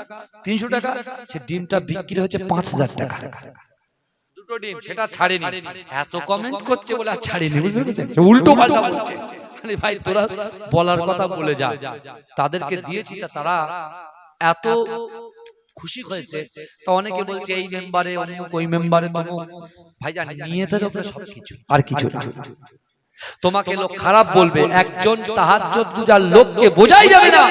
Speaker 1: 300 টাকা। সে ডিমটা বিক্রি হচ্ছে 5,000 টাকা। দুটো ডিম, সেটা ছাড়েনি। এত কমেন্ট করছে বলে আর ছাড়েনি, বুঝতে পেরেছেন? উল্টো পাল্টা বলছে। আরে ভাই তোরা বলার কথা বলে যা, তাদেরকে দিয়েছি তারা এত খুশি হয়েছে। তো অনেকে বলছে এই মেম্বারে অমুক, ওই মেম্বারে তমুক। ভাইজান নিয়তের উপরে সবকিছু, আর কিছু না। তোমাকে লোক খারাপ বলবে, একজন তাহাজ্জুদ গুজার লোককে বোঝাই যাবে না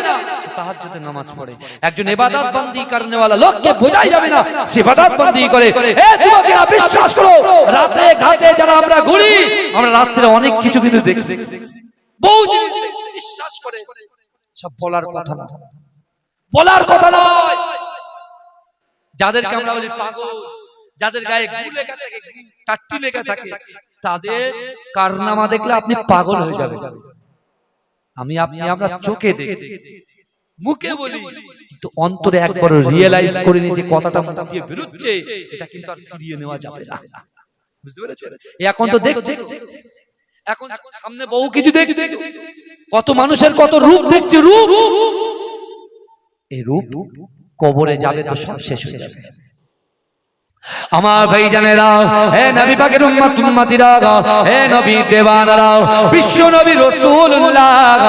Speaker 1: সে তাহাজ্জুদের নামাজ পড়ে, একজন ইবাদত বন্দি করনে वाला লোককে বোঝাই যাবে না সে ইবাদত বন্দি করে। এ যুবকেরা বিশ্বাস করো, রাতে ঘাটে যারা আমরা ঘুরি, আমরা রাতে অনেক কিছু কিন্তু দেখি, বহু জিনিস বিশ্বাস করে, সব বলার কথা না, বলার কথা নয়। যাদেরকে আমরা বলি পাগল, যাদের গায়ে গু লেখা থাকে, টাট্টি লেখা থাকে, তাদের কারনামা দেখলে আপনি পাগল হয়ে যাবেন। আমরা চোখে দেখি, মুখে বলি কিন্তু অন্তরে একবার রিয়েলাইজ করে নিয়ে যে কথাটা মুখ দিয়ে বেরোচ্ছে এটা কিন্তু আর ফিরিয়ে নেওয়া যাবে না। বুঝতে পেরেছেন? এখন তো দেখছে, এখন সামনে বহু কিছু দেখছে, কত মানুষের কত রূপ দেখছে, রূপ, এই রূপ কবরে যাবে তো সব শেষ হয়ে যাবে। আমার ভাইজানেরা, হে নবী পাকের উম্মত উম্মতিরা, হে নবী দেওয়ানারা, বিশ্ব নবী রাসূলুল্লাহ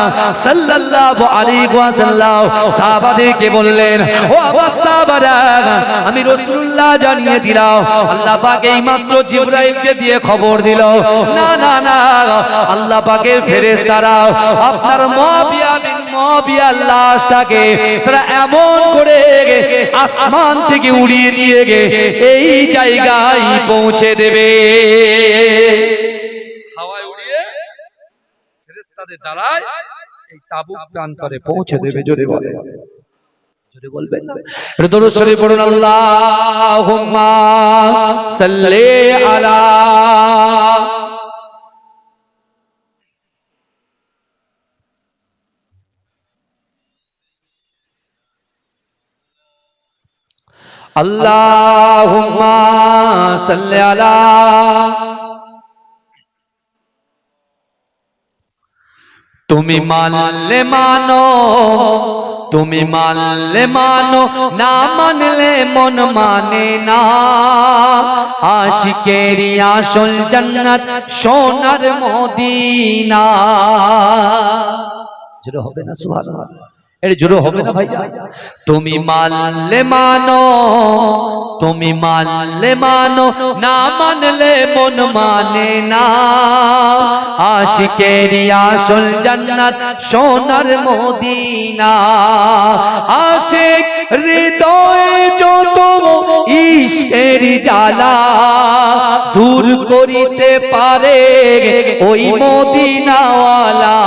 Speaker 1: সাল্লাল্লাহু আলাইহি ওয়াসাল্লাম সাহাবাদেরকে বললেন, ও আবাস সাহাবারা, আমি রাসূলুল্লাহ জানিয়ে দিলাম, আল্লাহ পাক এই মাত্র জিবরাইলকে দিয়ে খবর দিল, না না না, আল্লাহ পাকের ফেরেশতারা আপনার মুআবিয়া বিন মুআবিয়ার লাশটাকে তারা এমন করে আসমান থেকে উড়িয়ে নিয়ে গে এই জায়গায় পৌঁছে দেবে, হাওয়ায় উড়িয়ে ফেরেশতাদের দ্বারায় এই তাবুক প্রান্তরে পৌঁছে দেবে। জোরে বলে, জোরে বলবেন না? দরুদ শরীফ পড়ুন, আল্লাহুম্মা সাল্লি আলা আল্লাহুম্মা সাল্লি আলা তুমি মানলে মানো, তুমি মানলে মানো, না মানলে মন মানে না, আশিকেরি আসল জান্নাত সোনার মদিনা। জোরে হবে না সুবহানাল্লাহ? এর জোরে হবে না ভাই? তুমি মানলে মানো, তুমি মানলে মানো, না মানলে মন মানে না, আশিকেরি আসল জান্নাত সোনার মদিনা। আশিক হৃদয়ে যত ইশকের জ্বালা দূর করিতে পারে ওই মদিনাওয়ালা,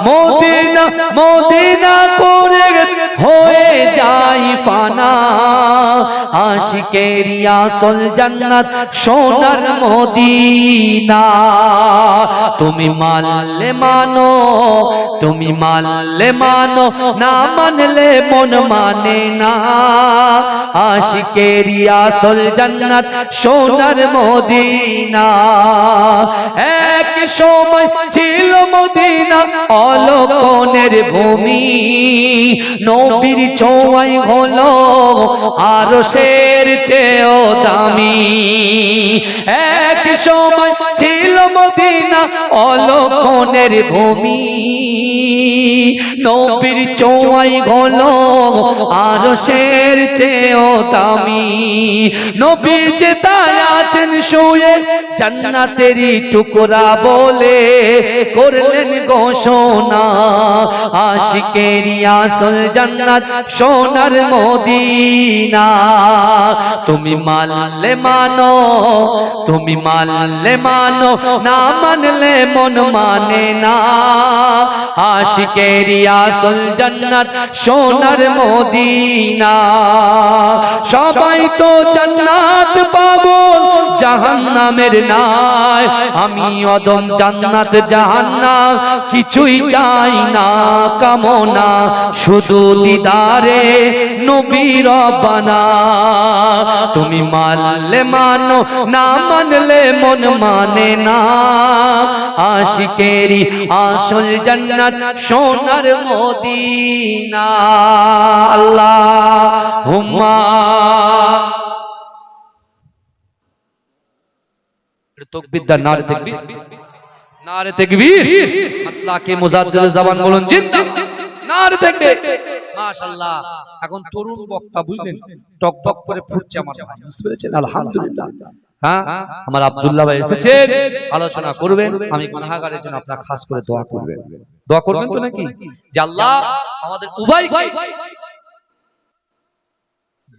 Speaker 1: মদিনা মদিনা করে হয়ে যায় ফানা, আশিকেরি আসল জান্নাত সোনার মদিনা। তুমি মানলে মানো, তুমি মানলে মানো, না মানলে মন মানে না, আশিকেরি আসল জান্নাত সোনার মদিনা। এক সময় ছিল মদিনা অলকনের ভূমি, নবীর ছোঁয়ায় হলো আরশের চেয়েও দামি। এক সময় ছিল মদিনা অলকনের ভূমি, নবীর ছোঁয়ায় হলো আরশের চেয়েও দামি। নবী যে তাই আছেন শুয়ে জান্নাতেরই টুকরা বলে করলেন ঘোষণা, আশিকেরি আসল জান্নাত সোনার মদিনা। তুমি মানলে মানো, তুমি মানলে মানো, না মানলে মন মানে না, আশিকেরি আসল জান্নাত সোনার মদিনা। সবাই তো জান্নাত পাবো জাহান্নামের নাই, আমি অদম জান্নাত জাহান্নাম কিছুই চাই না কামনা, শুধু দিদারে নবী রব্বানা। তুমি মানলে মানো, না মানলে মন মানে না, আশিকেরি আসল জান্নাত সোনার মদিনা। আল্লাহুম্মা তাকবীর, নারে তাকবীর, নারে তাকবীর। মাসলাকে মুজাদ্দিদ জবান বলুন জিন্দাবাদ, নারে তাকবীর। মাশাআল্লাহ। এখন তরুণ বক্তা বুঝলেন টক টক করে ফুটছে আমার ভাই, বুঝতে পেরেছেন? আলহামদুলিল্লাহ। হ্যাঁ, আমার আব্দুল্লাহ ভাই এসেছেন, আলোচনা করবেন। আমি গুনাহগারের জন্য আপনারা খাস করে দোয়া করবেন। দোয়া করবেন তো নাকি? যে আল্লাহ আমাদের উভয়কে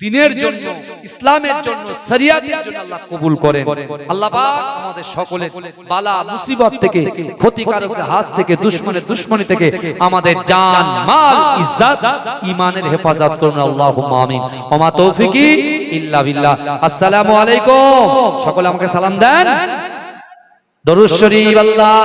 Speaker 1: দিনের জন্য, ইসলামের জন্য, শরিয়াতের জন্য আল্লাহ কবুল করেন। আল্লাহ পাক আমাদের সকলের বালা মুসিবত থেকে, ক্ষতিকারকের হাত থেকে, দুশমনের দুশমনি থেকে আমাদের জান, মাল, ইজ্জত, ঈমানের হেফাজত করুন। আল্লাহুম্মা আমিন। ওয়া মা তৌফিকি ইল্লা বিল্লাহ। আসসালামু আলাইকুম। সকলে আমাকে সালাম দেন। দরুদ শরীফ। আল্লাহ